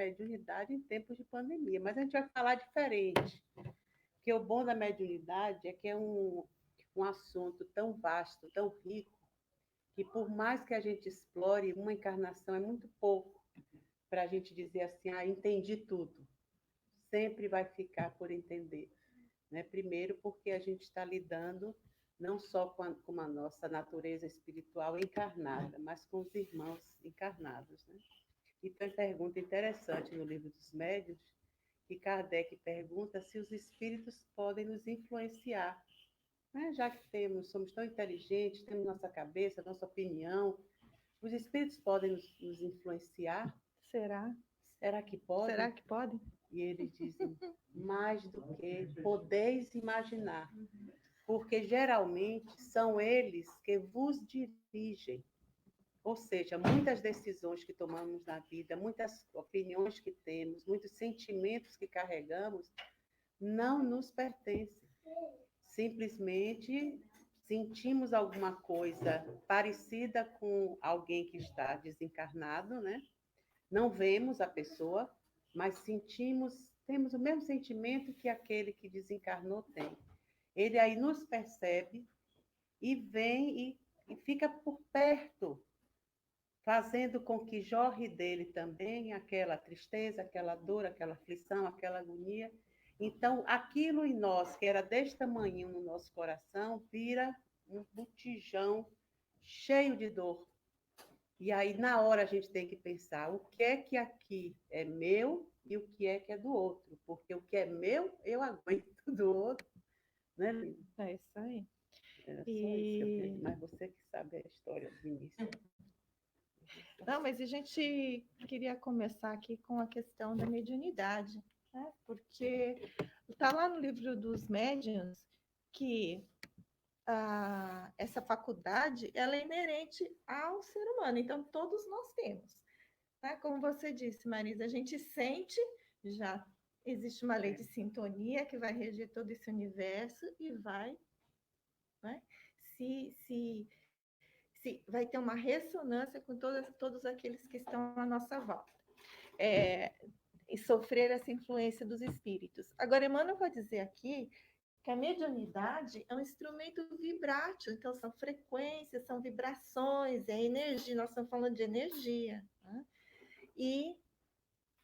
mediunidade em tempos de pandemia, mas a gente vai falar diferente, porque o bom da mediunidade é que é um assunto tão vasto, tão rico, que por mais que a gente explore, uma encarnação é muito pouco para a gente dizer assim, entendi tudo. Sempre vai ficar por entender. Né? Primeiro, porque a gente está lidando não só com a nossa natureza espiritual encarnada, mas com os irmãos encarnados. Né? E tem uma pergunta interessante no Livro dos Médiuns, que Kardec pergunta se os espíritos podem nos influenciar. Né? Já que somos tão inteligentes, temos nossa cabeça, nossa opinião, os espíritos podem nos influenciar? Será? Será que podem? Será que podem? E eles dizem, mais do que podeis imaginar, porque geralmente são eles que vos dirigem. Ou seja, muitas decisões que tomamos na vida, muitas opiniões que temos, muitos sentimentos que carregamos, não nos pertencem. Simplesmente sentimos alguma coisa parecida com alguém que está desencarnado, né? Não vemos a pessoa, mas temos o mesmo sentimento que aquele que desencarnou tem. Ele aí nos percebe e vem e fica por perto, fazendo com que jorre dele também aquela tristeza, aquela dor, aquela aflição, aquela agonia. Então, aquilo em nós, que era deste tamanho no nosso coração, vira um botijão cheio de dor. E aí, na hora, a gente tem que pensar o que é que aqui é meu e o que é do outro. Porque o que é meu, eu aguento do outro. Né, Lina? É isso aí. Era só isso que eu aprendi. Mas você que sabe a história do início. Não, mas a gente queria começar aqui com a questão da mediunidade, né? Porque está lá no livro dos médiuns que essa faculdade ela é inerente ao ser humano, então todos nós temos. Tá? Como você disse, Marisa, a gente sente, já existe uma lei de sintonia que vai reger todo esse universo e vai, né? Se vai ter uma ressonância com todos aqueles que estão à nossa volta. E sofrer essa influência dos espíritos. Agora, Emmanuel vai dizer aqui que a mediunidade é um instrumento vibrátil, então são frequências, são vibrações, é energia, nós estamos falando de energia. Né? E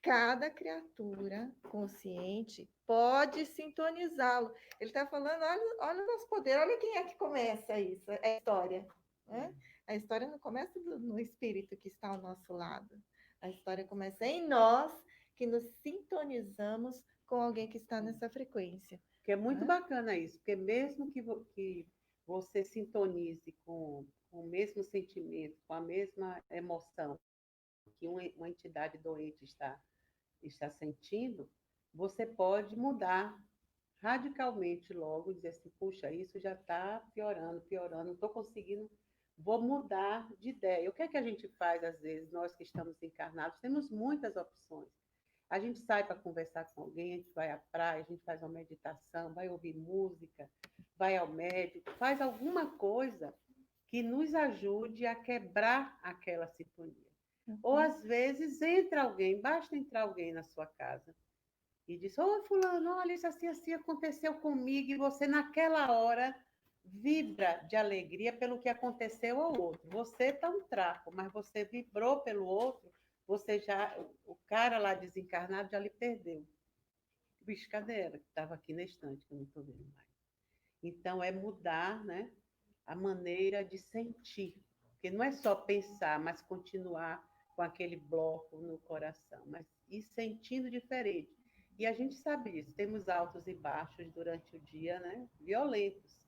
cada criatura consciente pode sintonizá-lo. Ele está falando, olha o nosso poder, olha quem é que começa isso, é a história. Né? A história não começa no espírito que está ao nosso lado. A história começa em nós, que nos sintonizamos com alguém que está nessa frequência. Que é muito bacana isso, porque mesmo que você sintonize com o mesmo sentimento, com a mesma emoção que uma entidade doente está sentindo, você pode mudar radicalmente logo, dizer assim, puxa, isso já está piorando, não estou conseguindo, vou mudar de ideia. O que é que a gente faz, às vezes, nós que estamos encarnados, temos muitas opções. A gente sai para conversar com alguém, a gente vai à praia, a gente faz uma meditação, vai ouvir música, vai ao médico, faz alguma coisa que nos ajude a quebrar aquela sintonia. Ou, às vezes, basta entrar alguém na sua casa e diz, fulano, olha, isso assim aconteceu comigo, e você, naquela hora, vibra de alegria pelo que aconteceu ao outro. Você está um trapo, mas você vibrou pelo outro, o cara lá desencarnado já lhe perdeu. Bicho, cadê ela? Que estava aqui na estante, que eu não estou vendo mais. Então, é mudar, né, a maneira de sentir. Porque não é só pensar, mas continuar com aquele bloco no coração, mas ir sentindo diferente. E a gente sabe disso, temos altos e baixos durante o dia, né, violentos.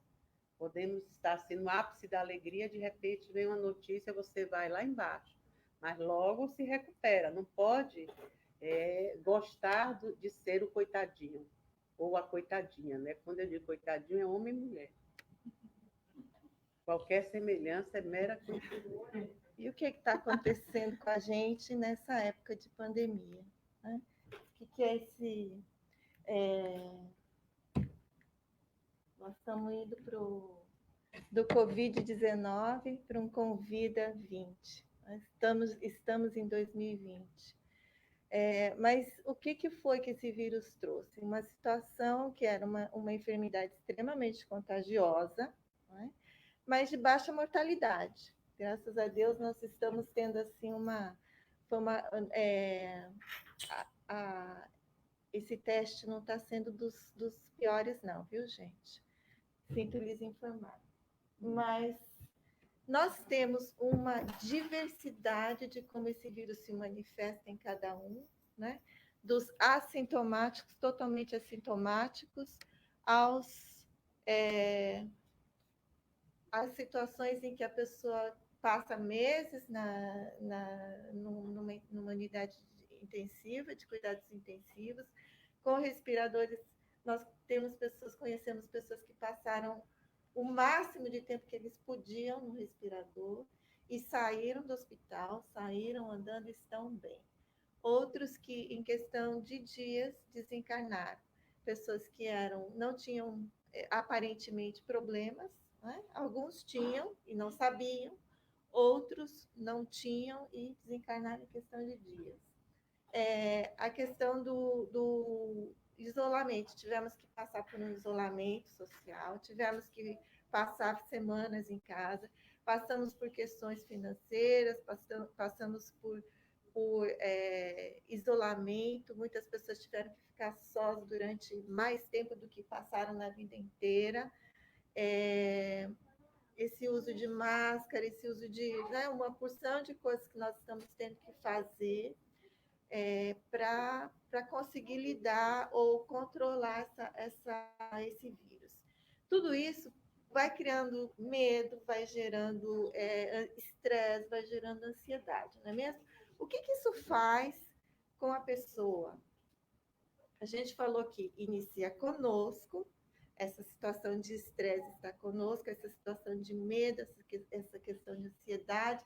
Podemos estar assim, no ápice da alegria, de repente vem uma notícia, você vai lá embaixo, mas logo se recupera. Não pode gostar de ser o coitadinho ou a coitadinha, né? Quando eu digo coitadinho, é homem e mulher. Qualquer semelhança é mera coincidência. E o que está acontecendo com a gente nessa época de pandemia? Né? O que é esse... Nós estamos indo do Covid-19 para um Convida 20. Estamos em 2020. Mas o que foi que esse vírus trouxe? Uma situação que era uma enfermidade extremamente contagiosa, né? Mas de baixa mortalidade. Graças a Deus, nós estamos tendo assim esse teste não está sendo dos piores, não, viu, gente? Sinto lhes informar. Mas nós temos uma diversidade de como esse vírus se manifesta em cada um, né? Dos assintomáticos, totalmente assintomáticos, às situações em que a pessoa passa meses numa unidade intensiva, de cuidados intensivos, com respiradores. Nós conhecemos pessoas que passaram o máximo de tempo que eles podiam no respirador e saíram do hospital, saíram andando e estão bem. Outros que, em questão de dias, desencarnaram. Pessoas que não tinham aparentemente problemas, né? Alguns tinham e não sabiam, outros não tinham e desencarnaram em questão de dias. A questão do isolamento, tivemos que passar por um isolamento social, tivemos que passar semanas em casa, passamos por questões financeiras, passamos por isolamento, muitas pessoas tiveram que ficar sós durante mais tempo do que passaram na vida inteira. Esse uso de máscara, esse uso de uma porção de coisas que nós estamos tendo que fazer para conseguir lidar ou controlar esse vírus. Tudo isso vai criando medo, vai gerando estresse, vai gerando ansiedade, não é mesmo? O que isso faz com a pessoa? A gente falou que inicia conosco, essa situação de estresse está conosco, essa situação de medo, essa questão de ansiedade.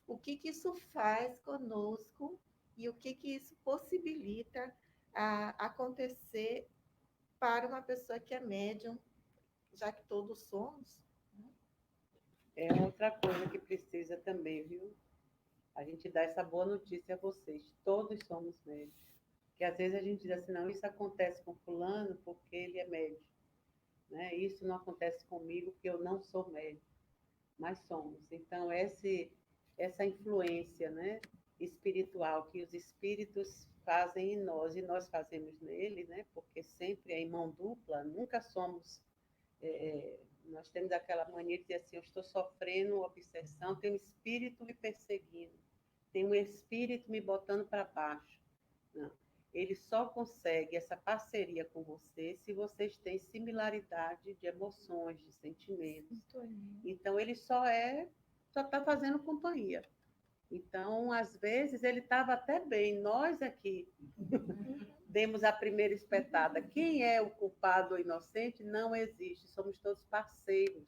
O que isso faz conosco e o que isso possibilita acontecer para uma pessoa que é médium, já que todos somos? É outra coisa que precisa também, viu? A gente dá essa boa notícia a vocês. Todos somos médicos. Que às vezes a gente diz assim, não, isso acontece com fulano porque ele é médico. Né? Isso não acontece comigo porque eu não sou médico. Mas somos. Então, essa influência, né, espiritual que os espíritos fazem em nós e nós fazemos nele, né, porque sempre é em mão dupla, nunca somos... nós temos aquela mania de dizer assim, eu estou sofrendo obsessão, tem um espírito me perseguindo, tem um espírito me botando para baixo. Não. Ele só consegue essa parceria com você se vocês têm similaridade de emoções, de sentimentos. Então, ele só está fazendo companhia. Então, às vezes, ele estava até bem. Nós aqui demos a primeira espetada. Quem é o culpado ou inocente não existe. Somos todos parceiros.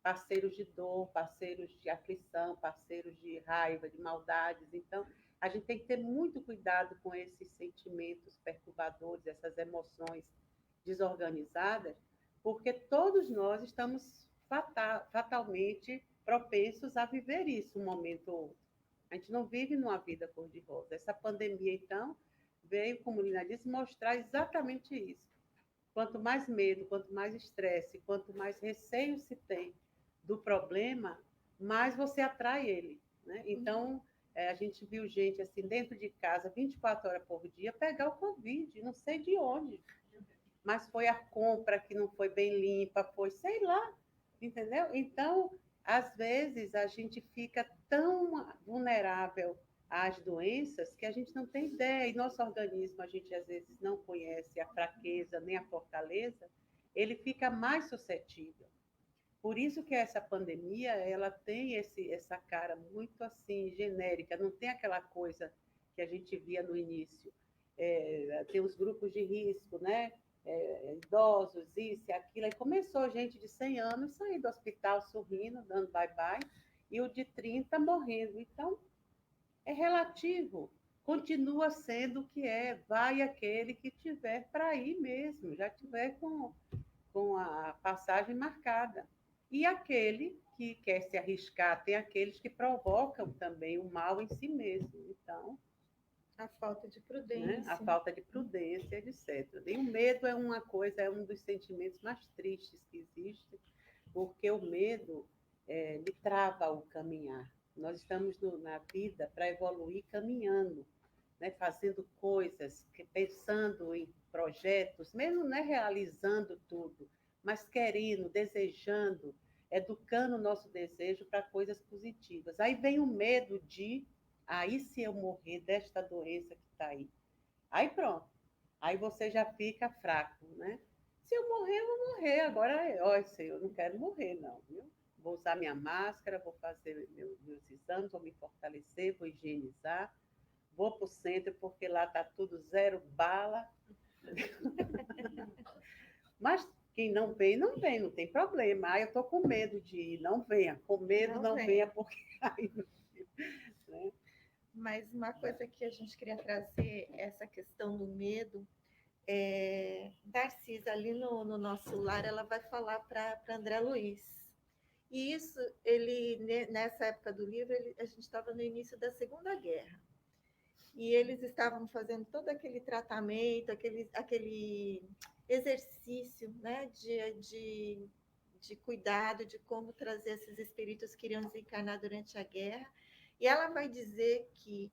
Parceiros de dor, parceiros de aflição, parceiros de raiva, de maldades. Então, a gente tem que ter muito cuidado com esses sentimentos perturbadores, essas emoções desorganizadas, porque todos nós estamos fatalmente propensos a viver isso um momento ou outro. A gente não vive numa vida cor-de-rosa. Essa pandemia, então, veio, como Lina disse, mostrar exatamente isso. Quanto mais medo, quanto mais estresse, quanto mais receio se tem do problema, mais você atrai ele. Né? Então, a gente viu gente assim dentro de casa, 24 horas por dia, pegar o Covid, não sei de onde. Mas foi a compra que não foi bem limpa, foi, sei lá, entendeu? Então, às vezes, a gente fica tão vulnerável às doenças que a gente não tem ideia. E nosso organismo, a gente às vezes não conhece a fraqueza nem a fortaleza, ele fica mais suscetível. Por isso que essa pandemia, ela tem essa cara muito assim, genérica, não tem aquela coisa que a gente via no início. Tem os grupos de risco, né? Idosos, isso e aquilo. Aí começou gente de 100 anos sair do hospital sorrindo, dando bye-bye, e o de 30 morrendo. Então, é relativo. Continua sendo o que é. Vai aquele que tiver para ir mesmo, já tiver com a passagem marcada. E aquele que quer se arriscar, tem aqueles que provocam também o mal em si mesmo. Então, A falta de né? prudência. A falta de prudência, etc. E o medo é uma coisa, é um dos sentimentos mais tristes que existe, porque o medo lhe trava o caminhar. Nós estamos na vida para evoluir caminhando, né? Fazendo coisas, pensando em projetos, mesmo não é realizando tudo, mas querendo, desejando, educando o nosso desejo para coisas positivas. Aí vem o medo de, aí se eu morrer desta doença que está aí, aí pronto, aí você já fica fraco, né? Se eu morrer, eu vou morrer. Agora, ó, eu não quero morrer, não, viu? Vou usar minha máscara, vou fazer meus exames, vou me fortalecer, vou higienizar, vou para o centro, porque lá está tudo zero bala. Mas quem não vem, não vem, não tem problema. Ah, eu estou com medo de ir, não venha. Com medo, não venha, porque aí, né? Mas uma coisa que a gente queria trazer, essa questão do medo, Narcisa, ali no nosso lar, ela vai falar para André Luiz. E isso, nessa época do livro, a gente estava no início da Segunda Guerra. E eles estavam fazendo todo aquele tratamento, aquele exercício, né, de cuidado, de como trazer esses espíritos que iriam desencarnar durante a guerra. E ela vai dizer que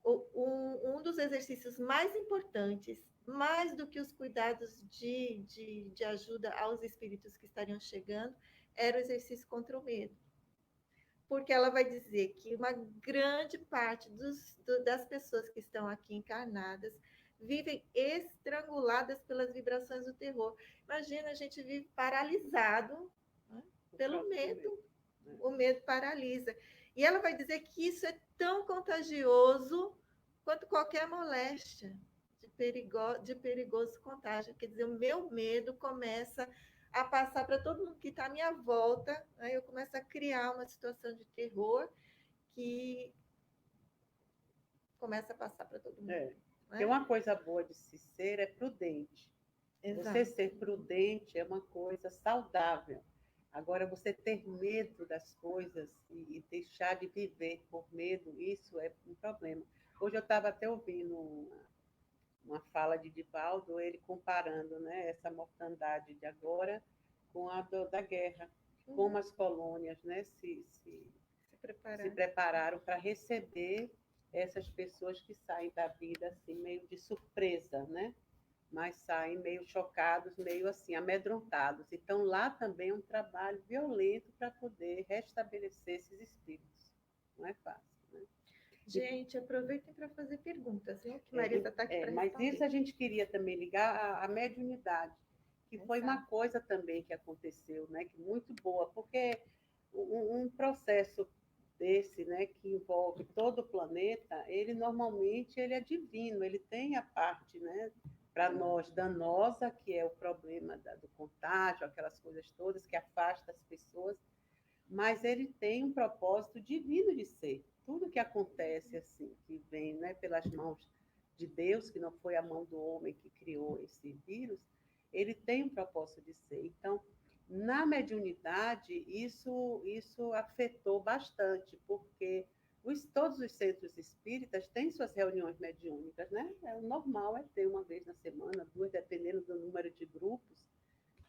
um dos exercícios mais importantes, mais do que os cuidados de ajuda aos espíritos que estariam chegando, era o exercício contra o medo. Porque ela vai dizer que uma grande parte das pessoas que estão aqui encarnadas vivem estranguladas pelas vibrações do terror. Imagina, a gente vive paralisado, né, pelo medo. O medo paralisa. E ela vai dizer que isso é tão contagioso quanto qualquer moléstia de perigoso contágio. Quer dizer, o meu medo começa a passar para todo mundo que está à minha volta, aí eu começo a criar uma situação de terror que começa a passar para todo mundo. Né? Porque uma coisa boa de se ser é prudente. Exato. Você ser prudente é uma coisa saudável. Agora, você ter medo das coisas e deixar de viver por medo, isso é um problema. Hoje eu estava até ouvindo uma fala de Divaldo, ele comparando, né, essa mortandade de agora com a da guerra, como as colônias, né, se prepararam para receber essas pessoas que saem da vida assim meio de surpresa, né? Mas saem meio chocados, meio assim amedrontados. Então lá também é um trabalho violento para poder restabelecer esses espíritos. Não é fácil, né? Gente, aproveitem para fazer perguntas, viu? Que Marisa está aqui para responder. Mas isso a gente queria também ligar à mediunidade, que foi uma coisa também que aconteceu, né? Que muito boa, porque um processo desse, né, que envolve todo o planeta, ele normalmente ele é divino, ele tem a parte, né, para nós danosa, que é o problema do contágio, aquelas coisas todas que afasta as pessoas, mas ele tem um propósito divino de ser. Tudo que acontece assim, que vem, né, pelas mãos de Deus, que não foi a mão do homem que criou esse vírus, ele tem um propósito de ser. Então, na mediunidade, isso afetou bastante, porque todos os centros espíritas têm suas reuniões mediúnicas, né? O normal é ter uma vez na semana, duas, dependendo do número de grupos,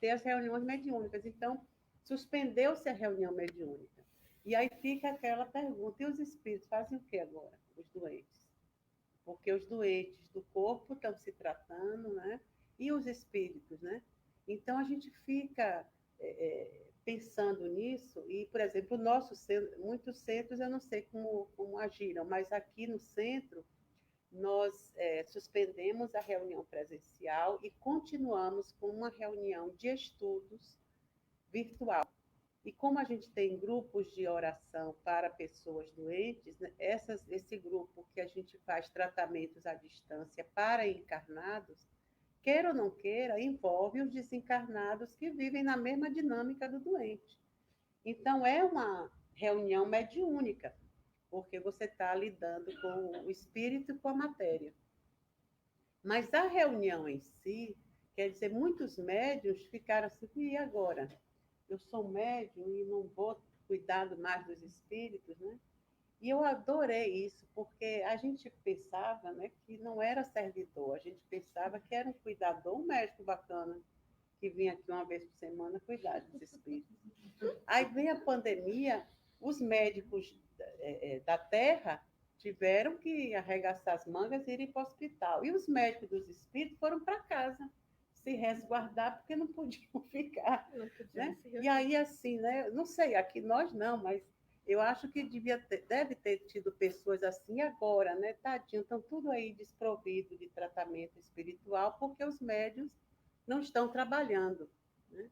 ter as reuniões mediúnicas. Então, suspendeu-se a reunião mediúnica. E aí fica aquela pergunta: e os espíritos fazem o que agora? Os doentes. Porque os doentes do corpo estão se tratando, né? E os espíritos, né? Então, a gente fica pensando nisso, e, por exemplo, o nosso centro, muitos centros eu não sei como agiram, mas aqui no centro nós suspendemos a reunião presencial e continuamos com uma reunião de estudos virtual. E como a gente tem grupos de oração para pessoas doentes, né, esse grupo que a gente faz tratamentos à distância para encarnados, queira ou não queira, envolve os desencarnados que vivem na mesma dinâmica do doente. Então, é uma reunião mediúnica, porque você está lidando com o espírito e com a matéria. Mas a reunião em si, quer dizer, muitos médiuns ficaram assim, e agora? Eu sou médium e não vou cuidar mais dos espíritos, né? E eu adorei isso, porque a gente pensava, né, que não era servidor, a gente pensava que era um cuidador, um médico bacana, que vinha aqui uma vez por semana cuidar dos espíritos. Aí vem a pandemia, os médicos da Terra tiveram que arregaçar as mangas e ir para o hospital. E os médicos dos espíritos foram para casa se resguardar porque não podiam ficar. Né? E aí, assim, né? Não sei, aqui nós não, mas eu acho que deve ter tido pessoas assim agora, né? Tadinho, estão tudo aí desprovido de tratamento espiritual porque os médios não estão trabalhando. Né?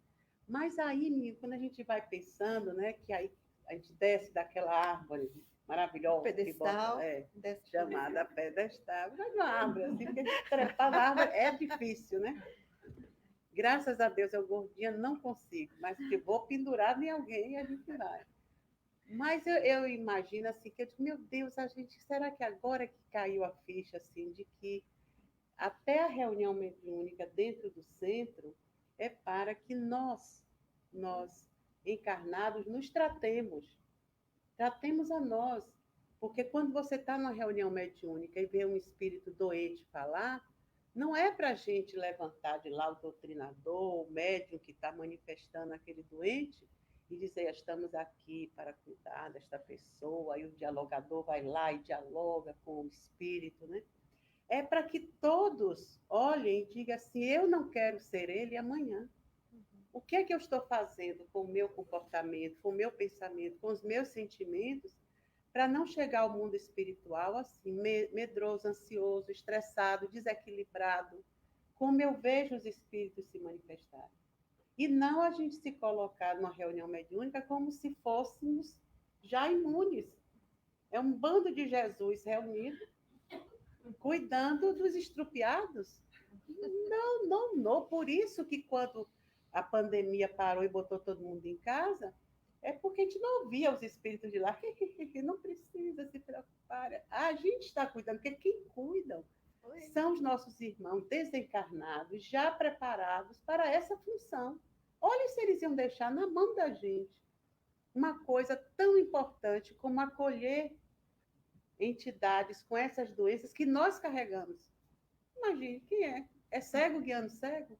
Mas aí, menino, quando a gente vai pensando, né, que aí a gente desce daquela árvore maravilhosa, Pedestal, chamada pedestal, mas uma árvore assim, porque trepar na árvore é difícil, né? Graças a Deus, eu gordinha não consigo, mas que vou pendurar em alguém e a gente vai. Mas eu imagino assim, que eu digo, meu Deus, a gente, será que agora que caiu a ficha assim, de que até a reunião mediúnica dentro do centro é para que nós encarnados, nos tratemos a nós. Porque quando você está numa reunião mediúnica e vê um espírito doente falar, não é para a gente levantar de lá o doutrinador, o médium que está manifestando aquele doente e dizer, estamos aqui para cuidar desta pessoa, aí o dialogador vai lá e dialoga com o espírito, né? É para que todos olhem e digam assim, eu não quero ser ele amanhã. O que é que eu estou fazendo com o meu comportamento, com o meu pensamento, com os meus sentimentos, para não chegar ao mundo espiritual assim, medroso, ansioso, estressado, desequilibrado, como eu vejo os espíritos se manifestarem. E não a gente se colocar numa reunião mediúnica como se fôssemos já imunes. É um bando de Jesus reunido, cuidando dos estrupiados. Não, não, não. Por isso que quando a pandemia parou e botou todo mundo em casa, é porque a gente não ouvia os espíritos de lá. Não precisa se preocupar. A gente está cuidando, porque quem cuidam são os nossos irmãos desencarnados, já preparados para essa função. Olha se eles iam deixar na mão da gente uma coisa tão importante como acolher entidades com essas doenças que nós carregamos. Imagine quem é. É cego guiando cego?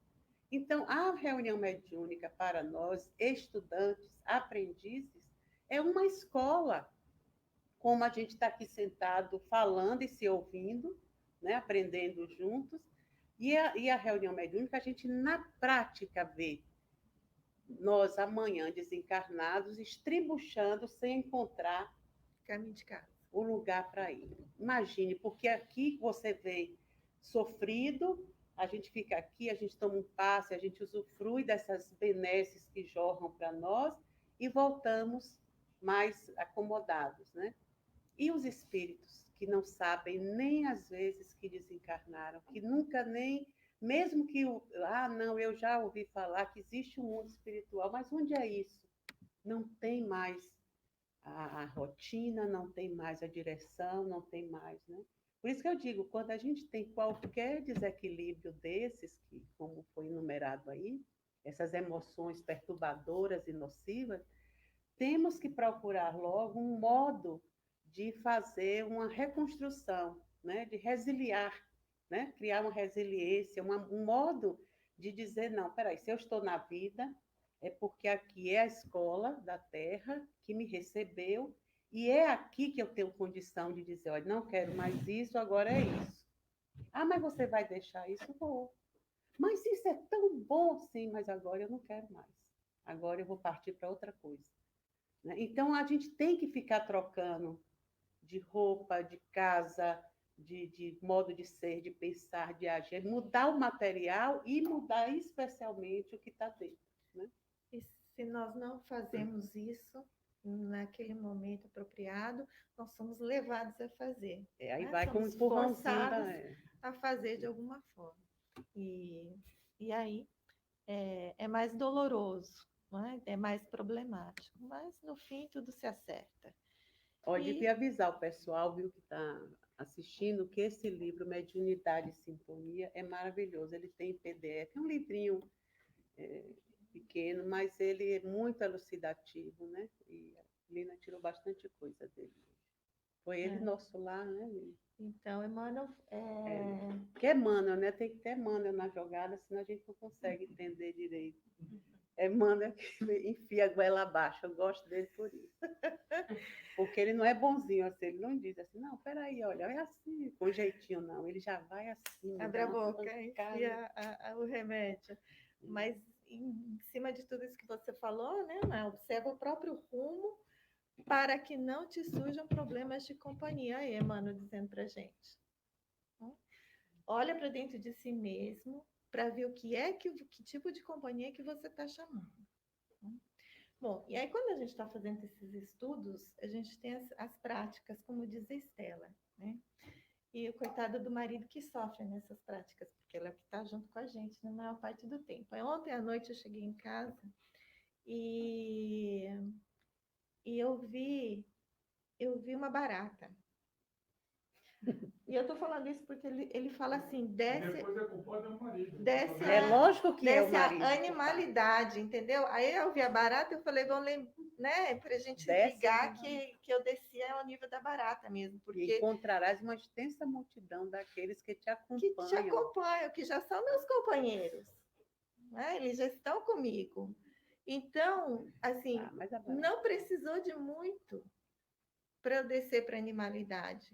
Então, a reunião mediúnica para nós, estudantes, aprendizes, é uma escola, como a gente está aqui sentado falando e se ouvindo, né, aprendendo juntos, e a reunião mediúnica, a gente na prática vê nós amanhã desencarnados, estribuchando sem encontrar caminho de casa, o lugar para ir. Imagine, porque aqui você vem sofrido, a gente fica aqui, a gente toma um passe, a gente usufrui dessas benesses que jorram para nós e voltamos mais acomodados, né? E os espíritos que não sabem nem às vezes que desencarnaram, que nunca nem, mesmo que, não, eu já ouvi falar que existe um mundo espiritual, mas onde é isso? Não tem mais a rotina, não tem mais a direção, não tem mais, né? Por isso que eu digo, quando a gente tem qualquer desequilíbrio desses, que, como foi enumerado aí, essas emoções perturbadoras e nocivas, temos que procurar logo um modo de fazer uma reconstrução, né? De resiliar, né? Criar uma resiliência, um modo de dizer, não, peraí, se eu estou na vida, é porque aqui é a escola da Terra que me recebeu e é aqui que eu tenho condição de dizer, olha, não quero mais isso, agora é isso. Ah, mas você vai deixar isso? Vou. Mas isso é tão bom, sim, mas agora eu não quero mais. Agora eu vou partir para outra coisa. Então, a gente tem que ficar trocando de roupa, de casa, de modo de ser, de pensar, de agir, mudar o material e mudar especialmente o que está dentro. Né? E se nós não fazemos isso naquele momento apropriado, nós somos levados a fazer. Aí né? vai com um Somos empurrãozinho forçados a fazer de alguma forma. E aí é mais doloroso, né? É mais problemático, mas no fim tudo se acerta. Devia avisar o pessoal, viu, que está assistindo, que esse livro, Mediunidade e Sintonia, é maravilhoso. Ele tem PDF, é um livrinho pequeno, mas ele é muito elucidativo, né? E a Lina tirou bastante coisa dele. Foi ele nosso lar, né, Lili? Então, Emmanuel, Porque Emmanuel, né? Tem que ter Emmanuel na jogada, senão a gente não consegue entender direito. Emmanuel que enfia a goela abaixo, eu gosto dele por isso. Porque ele não é bonzinho assim, ele não diz assim, não, peraí, olha, é assim, com jeitinho, não. Ele já vai assim, abre dá a uma boca, pancada. enfia o remédio. Mas, em cima de tudo isso que você falou, né, observa o próprio rumo para que não te surjam problemas de companhia. Aí, Emmanuel dizendo para gente. Olha para dentro de si mesmo para ver o que é que tipo de companhia que você está chamando. Bom, e aí quando a gente está fazendo esses estudos, a gente tem as práticas, como diz a Estela, né? E o coitado do marido que sofre nessas práticas, porque ela é que está junto com a gente na maior parte do tempo. Aí, ontem à noite eu cheguei em casa e eu vi uma barata. E eu estou falando isso porque ele fala assim, desce... Depois é culpado do marido. Desce É lógico que é o desce marido. a animalidade, entendeu? Aí eu vi a barata, eu falei, vamos lembrar, né, para a gente Desce ligar que eu descia ao nível da barata mesmo, E porque encontrarás uma extensa multidão daqueles que te que acompanham. te acompanham, que já são meus companheiros, né? Eles já estão comigo. Então, assim, Mas a barata- não precisou de muito para eu descer para a animalidade.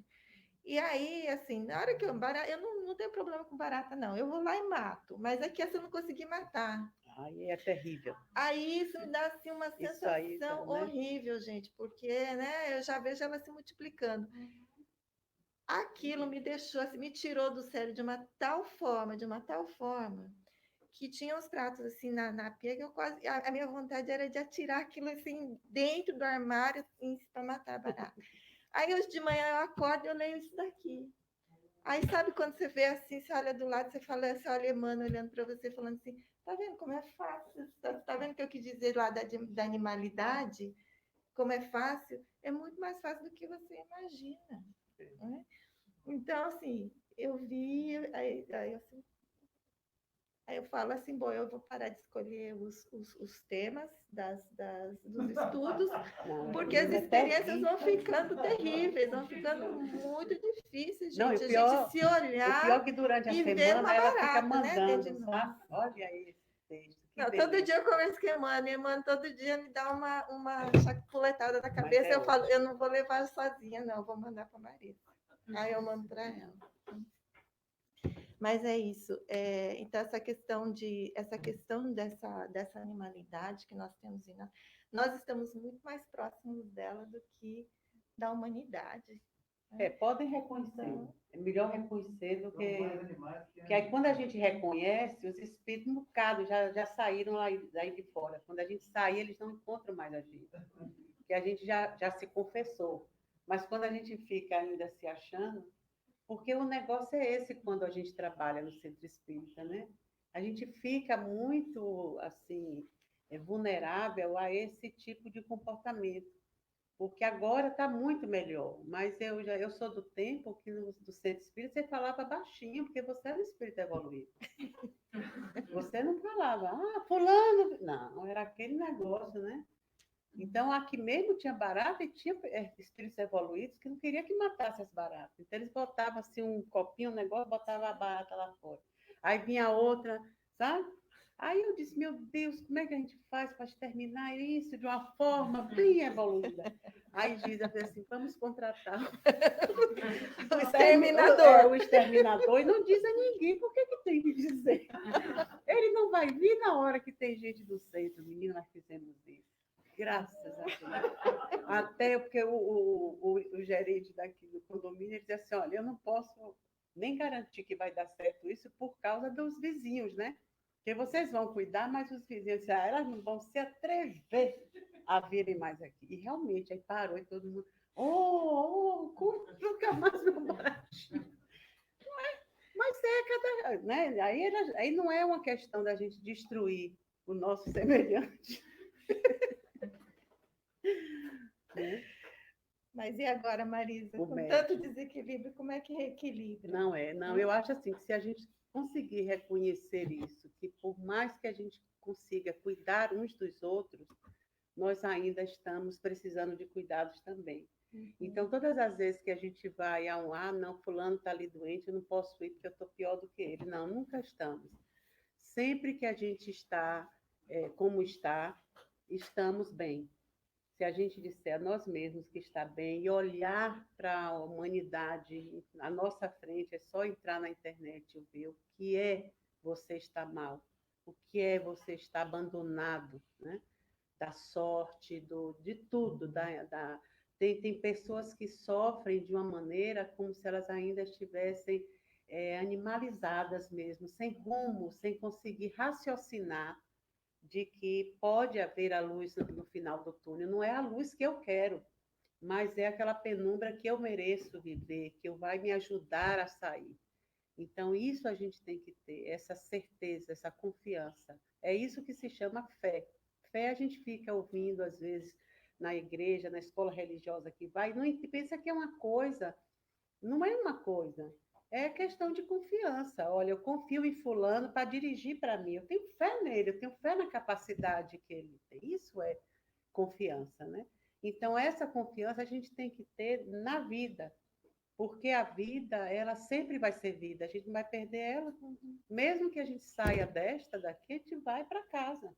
E aí, assim, na hora que eu não tenho problema com barata, não. Eu vou lá e mato. Mas aqui essa eu não consegui matar. Aí é terrível. Aí isso me dá assim, uma Isso aí, sensação né? horrível, gente, porque né, eu já vejo ela se multiplicando. Aquilo me deixou, assim, me tirou do sério de uma tal forma, que tinha uns pratos assim na pia que eu quase. A minha vontade era de atirar aquilo assim dentro do armário para matar a barata. Aí hoje de manhã eu acordo e eu leio isso daqui. Aí sabe quando você vê assim, você olha do lado, você olha Emmanuel olhando para você, falando assim, tá vendo como é fácil? Tá vendo o que eu quis dizer lá da animalidade? Como é fácil? É muito mais fácil do que você imagina. Né? Então, assim, eu vi, aí eu falo assim, bom, eu vou parar de escolher os temas dos estudos, Não, porque as aquilo é experiências terrível. vão ficando terríveis, vão ficando muito difíceis, Não, e gente. o pior, A gente se o olhar pior é que durante a e ver semana uma ela fica barata, né, dentro de mandando, nós. sabe? Olha aí esse texto. Que Não, beleza. todo dia eu converso com a Emmanuel todo dia me dá uma chapuletada na cabeça, é eu falo, eu não vou levar sozinha, não, eu vou mandar para a Marisa. Aí eu mando para ela. Mas é isso. Então, essa questão dessa animalidade que nós temos, nós estamos muito mais próximos dela do que da humanidade. Podem reconhecer. É melhor reconhecer do que... Porque aí, quando a gente reconhece, os espíritos, um bocado, já saíram daí de fora. Quando a gente sair, eles não encontram mais a gente. Porque a gente já se confessou. Mas quando a gente fica ainda se achando... Porque o negócio é esse quando a gente trabalha no centro espírita, né? A gente fica muito, assim, vulnerável a esse tipo de comportamento. Porque agora está muito melhor, mas eu sou do tempo que do centro espírita você falava baixinho, porque você era um espírito evoluído. Você não falava, fulano. Não, era aquele negócio, né? Então, aqui mesmo tinha barata e tinha espíritos evoluídos que não queriam que matasse as baratas. Então, eles botavam assim um copinho, um negócio, botavam a barata lá fora. Aí vinha outra, sabe? Aí eu disse, meu Deus, como é que a gente faz para exterminar isso de uma forma bem evoluída? Aí Giza fez assim, vamos contratar o exterminador. O exterminador, e não diz a ninguém por que tem que dizer. Ele não vai vir na hora que tem gente do centro, menino, nós fizemos isso. Graças a Deus. Até porque o gerente daqui do condomínio disse assim, olha, eu não posso nem garantir que vai dar certo isso por causa dos vizinhos, né? Porque vocês vão cuidar, mas os vizinhos, elas não vão se atrever a virem mais aqui. E realmente, aí parou e todo mundo, nunca mais meu baratinho. Mas cada... Né? Aí não é uma questão da gente destruir o nosso semelhante. Mas e agora, Marisa? Com tanto desequilíbrio, como é que reequilibra? Não, eu acho assim, que se a gente conseguir reconhecer isso, que por mais que a gente consiga cuidar uns dos outros, nós ainda estamos precisando de cuidados também. Uhum. Então, todas as vezes que a gente vai a não, fulano está ali doente, eu não posso ir porque eu estou pior do que ele. Não, nunca estamos. Sempre que a gente está como está, estamos bem. Se a gente disser a nós mesmos que está bem e olhar para a humanidade à nossa frente, é só entrar na internet e ver o que é você estar mal, o que é você estar abandonado, né? Da sorte, de tudo. Tem pessoas que sofrem de uma maneira como se elas ainda estivessem animalizadas mesmo, sem rumo, sem conseguir raciocinar de que pode haver a luz no final do túnel. Não é a luz que eu quero, mas é aquela penumbra que eu mereço viver, que vai me ajudar a sair. Então, isso a gente tem que ter, essa certeza, essa confiança. É isso que se chama fé. Fé a gente fica ouvindo, às vezes, na igreja, na escola religiosa que vai, não pensa que é uma coisa. Não é uma coisa. É questão de confiança. Olha, eu confio em fulano para dirigir para mim. Eu tenho fé nele, eu tenho fé na capacidade que ele tem. Isso é confiança, né? Então, essa confiança a gente tem que ter na vida, porque a vida, ela sempre vai ser vida, a gente não vai perder ela. Mesmo que a gente saia daqui, a gente vai para casa.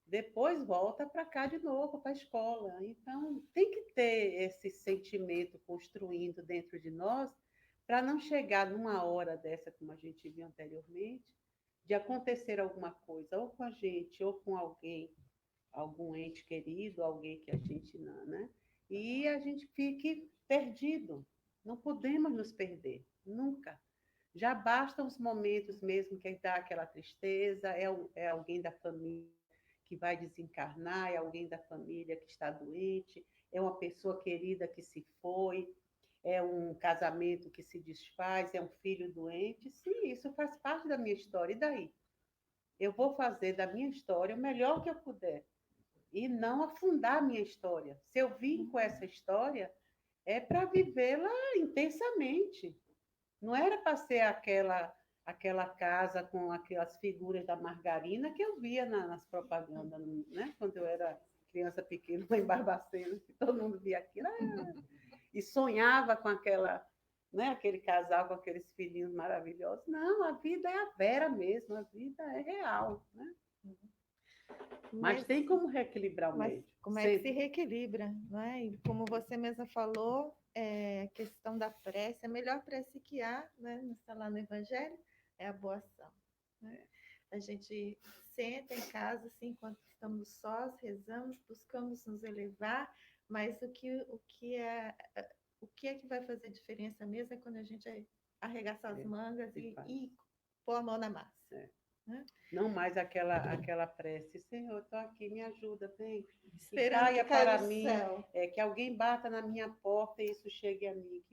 Depois volta para cá de novo, para a escola. Então, tem que ter esse sentimento construindo dentro de nós, para não chegar numa hora dessa, como a gente viu anteriormente, de acontecer alguma coisa, ou com a gente, ou com alguém, algum ente querido, alguém que a gente não, né? E a gente fique perdido. Não podemos nos perder, nunca. Já bastam os momentos mesmo que dá aquela tristeza, é alguém da família que vai desencarnar, é alguém da família que está doente, é uma pessoa querida que se foi, é um casamento que se desfaz, é um filho doente. Sim, isso faz parte da minha história. E daí? Eu vou fazer da minha história o melhor que eu puder e não afundar a minha história. Se eu vim com essa história, é para vivê-la intensamente. Não era para ser aquela casa com aquelas figuras da margarina que eu via nas propagandas, né? Quando eu era criança pequena lá em Barbacena, que todo mundo via aquilo e sonhava com né? Aquele casal com aqueles filhinhos maravilhosos. Não, a vida é a vera mesmo, a vida é real, né? Mas tem como reequilibrar o médio. Como é que se reequilibra, não é? E como você mesma falou, a questão da prece, a melhor prece que há, né, está lá no Evangelho, é a boa ação. Né? A gente senta em casa, assim, enquanto estamos sós, rezamos, buscamos nos elevar, mas o que é que vai fazer diferença mesmo é quando a gente arregaçar as mangas e pôr a mão na massa. Né? Não mais aquela prece, Senhor, estou aqui, me ajuda, vem. Esperando que caia para mim, que alguém bata na minha porta e isso chegue a mim.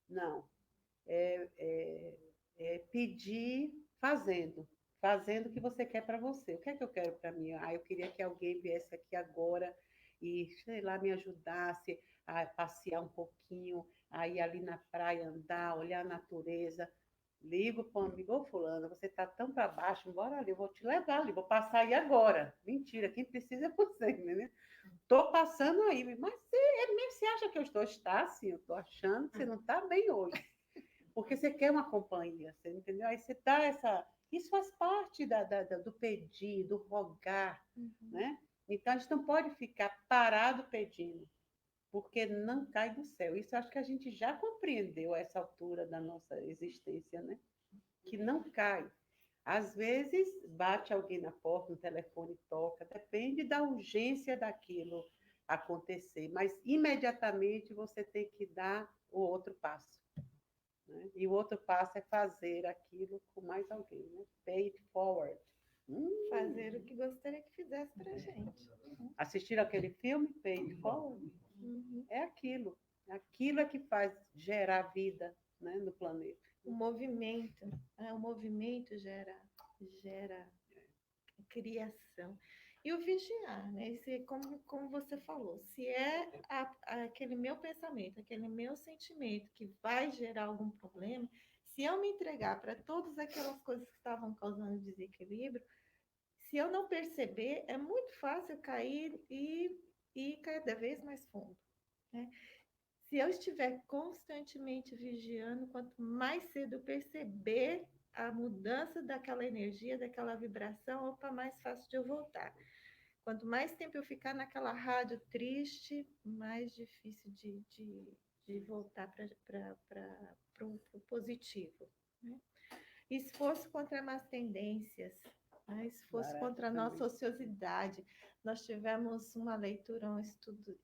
Não, pedir fazendo o que você quer para você. O que é que eu quero para mim? Eu queria que alguém viesse aqui agora e, sei lá, me ajudasse a passear um pouquinho, a ir ali na praia, andar, olhar a natureza. Ligo para um amigo, ô fulano, você está tão para baixo, bora ali, eu vou te levar ali, vou passar aí agora. Mentira, quem precisa é você, né? Estou passando aí, mas você acha que eu estou? Está sim, eu estou achando que você não está bem hoje. Porque você quer uma companhia, você entendeu? Aí você dá essa... Isso faz parte do pedir, do rogar, né? Então, a gente não pode ficar parado pedindo, porque não cai do céu. Isso acho que a gente já compreendeu a essa altura da nossa existência, né? Que não cai. Às vezes, bate alguém na porta, um telefone toca, depende da urgência daquilo acontecer, mas imediatamente você tem que dar o outro passo. Né? E o outro passo é fazer aquilo com mais alguém, né? Pay it forward. Fazer o que gostaria que fizesse para a gente. Assistir aquele filme, Pay it forward? É aquilo. Aquilo é que faz gerar vida, né, no planeta. O movimento gera criação. E o vigiar, né? Como você falou, se é aquele meu pensamento, aquele meu sentimento que vai gerar algum problema, se eu me entregar para todas aquelas coisas que estavam causando desequilíbrio, Se eu não perceber, é muito fácil cair e cada vez mais fundo, né? Se eu estiver constantemente vigiando, quanto mais cedo eu perceber a mudança daquela energia, daquela vibração, opa, mais fácil de eu voltar. Quanto mais tempo eu ficar naquela rádio triste, mais difícil de voltar para o positivo, né? Esforço contra más tendências, né? Esforço contra a nossa ociosidade. Nós tivemos uma leitura, um estudo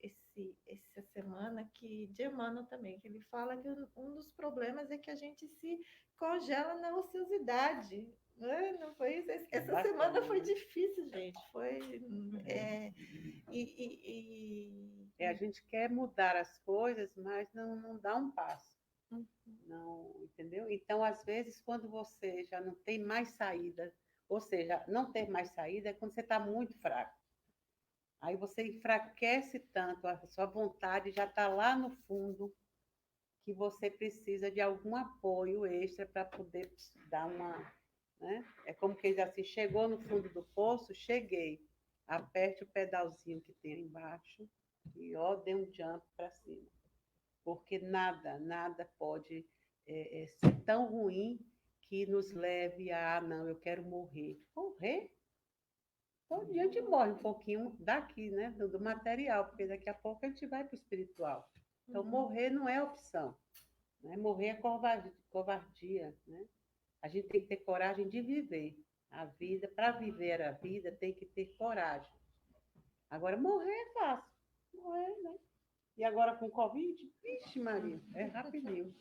essa semana de Emmanuel também, que ele fala que um dos problemas é que a gente se congela na ociosidade. Não foi isso? Essa semana foi difícil, gente. Foi. A gente quer mudar as coisas, mas não dá um passo. Não, entendeu? Então, às vezes, quando você já não tem mais saída, ou seja, não ter mais saída é quando você está muito fraco. Aí você enfraquece tanto, a sua vontade já está lá no fundo, que você precisa de algum apoio extra para poder dar uma... Né? É como quem diz assim, chegou no fundo do poço, cheguei. Aperte o pedalzinho que tem aí embaixo e dê um jump para cima. Porque nada pode ser tão ruim que nos leve a, não, eu quero morrer. Morrer? Então, a gente morre um pouquinho daqui, né, do material, porque daqui a pouco a gente vai para o espiritual. Então, morrer não é opção. Né? Morrer é covardia. Né? A gente tem que ter coragem de viver. A vida, para viver a vida, tem que ter coragem. Agora, morrer é fácil. Morrer, né? E agora com Covid? Vixe, Maria, é rapidinho.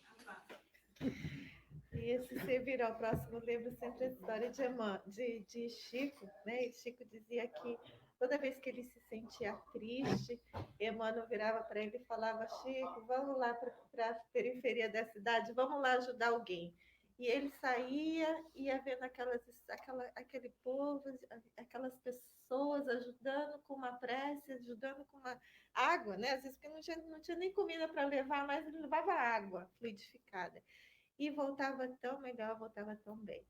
E se você virar o próximo livro, sempre a história de Chico, né? E Chico dizia que toda vez que ele se sentia triste, Emmanuel virava para ele e falava: Chico, vamos lá para a periferia da cidade, vamos lá ajudar alguém. E ele saía, ia vendo aquele povo, aquelas pessoas ajudando com uma prece, ajudando com uma água, né? Às vezes porque não tinha nem comida para levar, mas ele levava água fluidificada. E voltava tão melhor, voltava tão bem.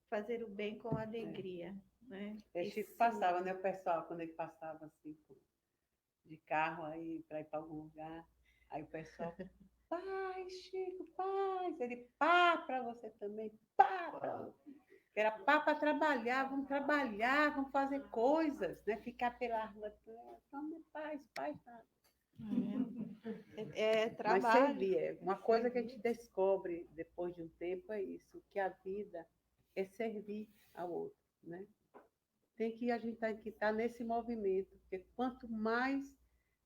Fazer o bem com alegria. Né? Chico passava, né? O pessoal, quando ele passava assim, de carro aí para ir para algum lugar, aí o pessoal, paz, Chico, paz. Ele, pá para você também, pá para você. Era pá para trabalhar, vamos fazer coisas, né? Ficar pela rua, toma paz, nada. Trabalho. Mas servir, uma coisa que a gente descobre depois de um tempo é isso, que a vida é servir ao outro, né? A gente tem que estar nesse movimento, porque quanto mais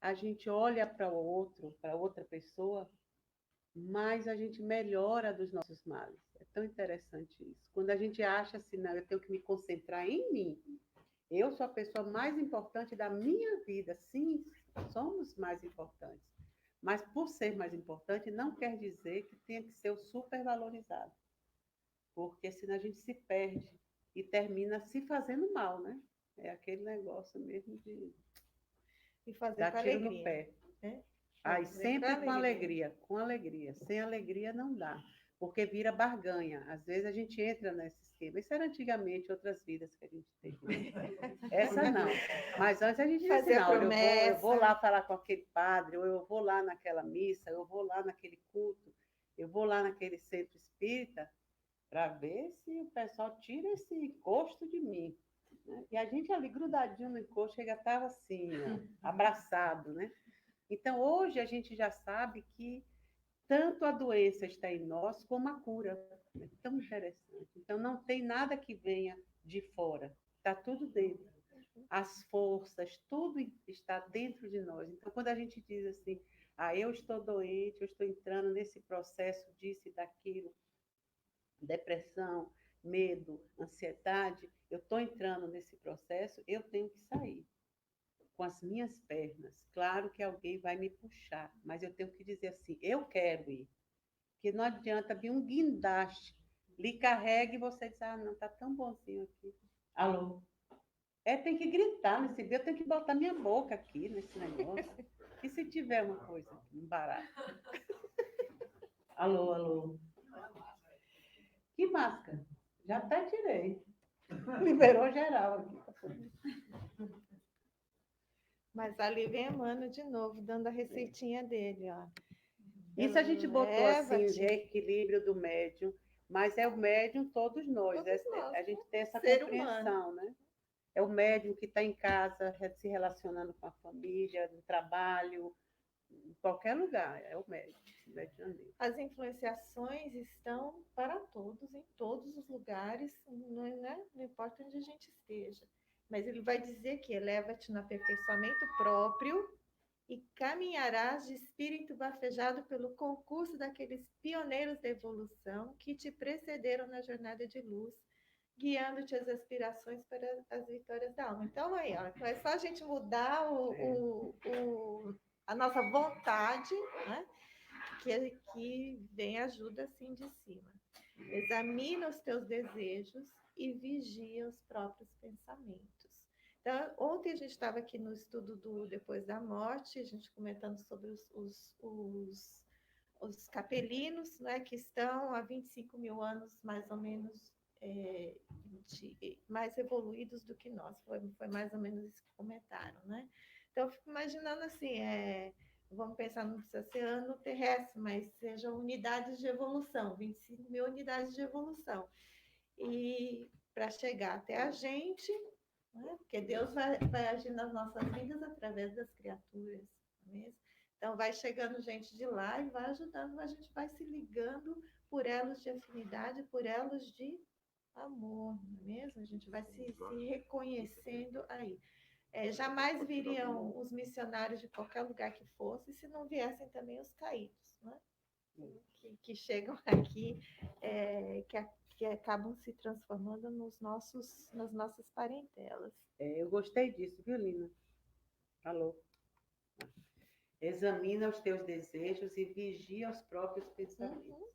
a gente olha para o outro, para outra pessoa, mais a gente melhora dos nossos males. É tão interessante isso. Quando a gente acha assim, não, eu tenho que me concentrar em mim. Eu sou a pessoa mais importante da minha vida. Sim, somos mais importantes. Mas por ser mais importante, não quer dizer que tenha que ser o supervalorizado. Porque senão a gente se perde e termina se fazendo mal, né? É aquele negócio mesmo de dar tiro alegria, no pé. Né? Aí sempre com alegria. Sem alegria não dá. Porque vira barganha. Às vezes a gente entra nesse esquema. Isso era antigamente, outras vidas que a gente teve. Essa não. Mas antes a gente dizia assim, não, eu vou lá falar com aquele padre, ou eu vou lá naquela missa, eu vou lá naquele culto, eu vou lá naquele centro espírita, para ver se o pessoal tira esse encosto de mim. Né? E a gente ali grudadinho no encosto, chega estava assim, ó, abraçado, né? Então, hoje a gente já sabe que tanto a doença está em nós como a cura. É tão interessante. Então, não tem nada que venha de fora. Está tudo dentro. As forças, tudo está dentro de nós. Então, quando a gente diz assim, eu estou doente, eu estou entrando nesse processo disso e daquilo, depressão, medo, ansiedade, eu estou entrando nesse processo, eu tenho que sair com as minhas pernas. Claro que alguém vai me puxar, mas eu tenho que dizer assim, eu quero ir. Porque não adianta vir um guindaste, lhe carregue e você diz, não, tá tão bonzinho aqui. Alô? Tem que gritar nesse dia, eu tenho que botar minha boca aqui nesse negócio. E se tiver uma coisa, um barato? Alô? Que máscara? Já até tirei. Liberou geral aqui. Mas ali vem Emmanuel de novo, dando a receitinha dele, ó. Isso a gente botou assim, o Leva-te. reequilíbrio do médium, mas é o médium todos nós. Todos nós, A gente tem essa ser compreensão, né? É o médium que está em casa, se relacionando com a família, no trabalho, em qualquer lugar, é o médium. As influenciações estão para todos, em todos os lugares, né? Não importa onde a gente esteja. Mas ele vai dizer que eleva-te no aperfeiçoamento próprio e caminharás de espírito bafejado pelo concurso daqueles pioneiros da evolução que te precederam na jornada de luz, guiando-te as aspirações para as vitórias da alma. Então, aí, ó, então é só a gente mudar a nossa vontade, né? Que vem ajuda assim de cima. Examina os teus desejos e vigia os próprios pensamentos. Então, ontem a gente estava aqui no estudo do Depois da Morte, a gente comentando sobre os capelinos, né, que estão há 25 mil anos, mais ou menos, mais evoluídos do que nós. Foi mais ou menos isso que comentaram, né? Então, eu fico imaginando assim, vamos pensar, não precisa ser ano terrestre, mas sejam unidades de evolução, 25 mil unidades de evolução. E para chegar até a gente, né? Porque Deus vai agir nas nossas vidas através das criaturas, não é mesmo? Então, vai chegando gente de lá e vai ajudando, a gente vai se ligando por elos de afinidade, por elos de amor, não é mesmo? A gente vai se reconhecendo aí. Jamais viriam os missionários de qualquer lugar que fosse se não viessem também os caídos, né? Que chegam aqui, que acabam se transformando nas nossas parentelas. Eu gostei disso, viu, Lina? Alô? Examina os teus desejos e vigia os próprios pensamentos.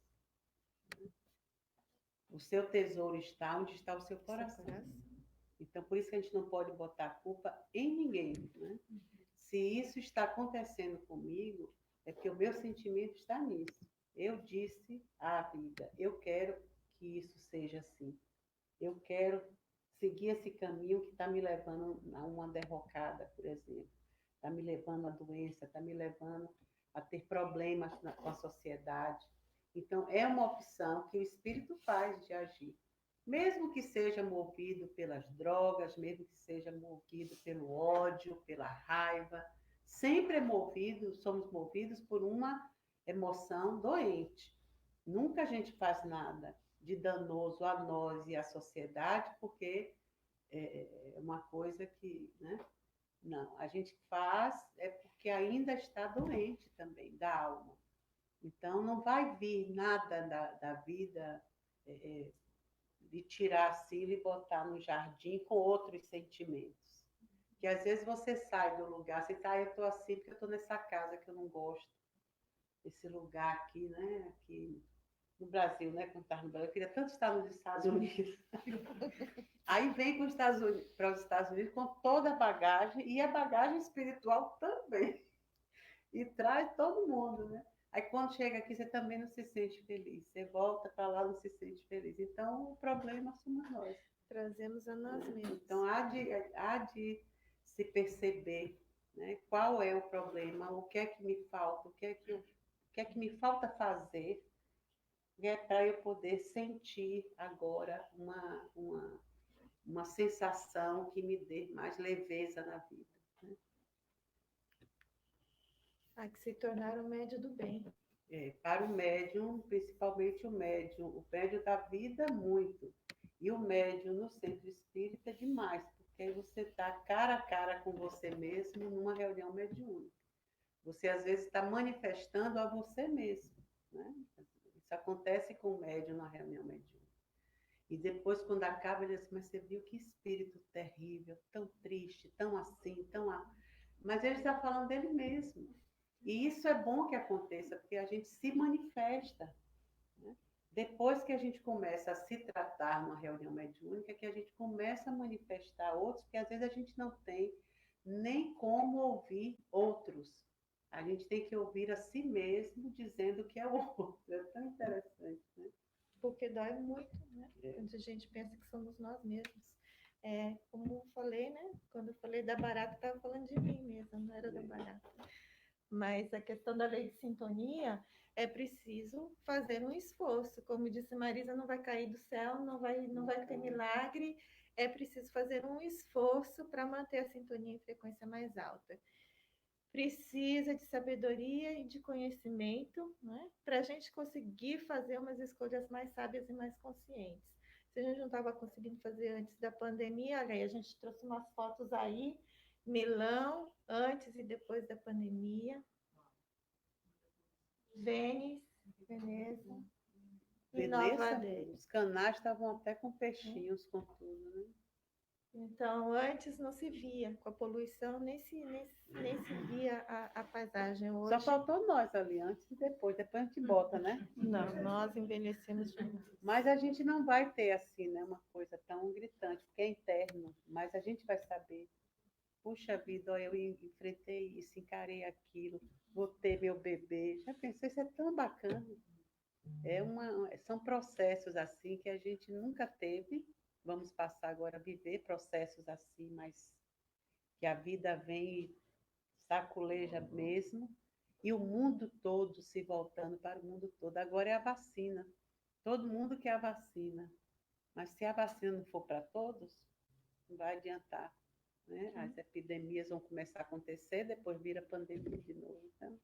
O seu tesouro está onde está o seu coração. Então, por isso que a gente não pode botar a culpa em ninguém, né? Se isso está acontecendo comigo, é porque o meu sentimento está nisso. Eu disse à vida, eu quero que isso seja assim. Eu quero seguir esse caminho que está me levando a uma derrocada, por exemplo. Está me levando à doença, está me levando a ter problemas com a sociedade. Então, é uma opção que o espírito faz de agir. Mesmo que seja movido pelas drogas, mesmo que seja movido pelo ódio, pela raiva, sempre somos movidos por uma emoção doente. Nunca a gente faz nada de danoso a nós e à sociedade, porque é uma coisa que, né? Não, a gente faz porque ainda está doente também, da alma. Então, não vai vir nada da vida de tirar assim e botar no jardim com outros sentimentos. Que às vezes você sai do lugar, você está, eu estou assim porque eu estou nessa casa que eu não gosto, esse lugar aqui, né? Aqui no Brasil, né? Quando estava no Brasil, eu queria tanto estar nos Estados Unidos. Aí vem para os Estados Unidos com toda a bagagem e a bagagem espiritual também. E traz todo mundo, né? Aí quando chega aqui, você também não se sente feliz. Você volta para lá, não se sente feliz. Então, o problema somos nós. Trazemos a nós mesmos. Então, há de se perceber, né? Qual é o problema, o que é que me falta, o que é que me falta fazer para eu poder sentir agora uma sensação que me dê mais leveza na vida. Né? Há que se tornar o médium do bem. Para o médium, principalmente o médium da vida, muito. E o médium no centro espírita, demais, porque aí você está cara a cara com você mesmo numa reunião mediúnica. Você, às vezes, está manifestando a você mesmo. Né? Isso acontece com o médium na reunião mediúnica. E depois, quando acaba, ele diz, mas você viu que espírito terrível, tão triste, tão assim, Mas ele está falando dele mesmo. E isso é bom que aconteça, porque a gente se manifesta. Né? Depois que a gente começa a se tratar numa reunião mediúnica, que a gente começa a manifestar outros, porque às vezes a gente não tem nem como ouvir outros. A gente tem que ouvir a si mesmo dizendo que é o outro. É tão interessante, né? Porque dói muito, né? Quando a gente pensa que somos nós mesmos. Como eu falei, né? Quando eu falei da barata, estava falando de mim mesmo, não era da barata. Mas a questão da lei de sintonia é preciso fazer um esforço. Como disse Marisa, não vai cair do céu, não vai ter milagre. É preciso fazer um esforço para manter a sintonia em frequência mais alta. Precisa de sabedoria e de conhecimento, né? Para a gente conseguir fazer umas escolhas mais sábias e mais conscientes. Se a gente não estava conseguindo fazer antes da pandemia, olha aí, a gente trouxe umas fotos aí, Milão, antes e depois da pandemia, Veneza e Nova Delhi. Os canais estavam até com peixinhos, com tudo, né? Então, antes não se via, com a poluição, nem se via a paisagem. Hoje, só faltou nós ali, antes e depois. Depois a gente bota, né? Não, nós envelhecemos demais. Mas a gente não vai ter assim, né? Uma coisa tão gritante, porque é interno. Mas a gente vai saber. Puxa vida, ó, eu enfrentei isso, encarei aquilo, vou ter meu bebê. Já pensei, isso é tão bacana. São processos assim que a gente nunca teve. Vamos passar agora a viver processos assim, mas que a vida vem e saculeja mesmo. E o mundo todo se voltando para o mundo todo. Agora é a vacina. Todo mundo quer a vacina. Mas se a vacina não for para todos, não vai adiantar. Né? As epidemias vão começar a acontecer, depois vira pandemia de novo. Então,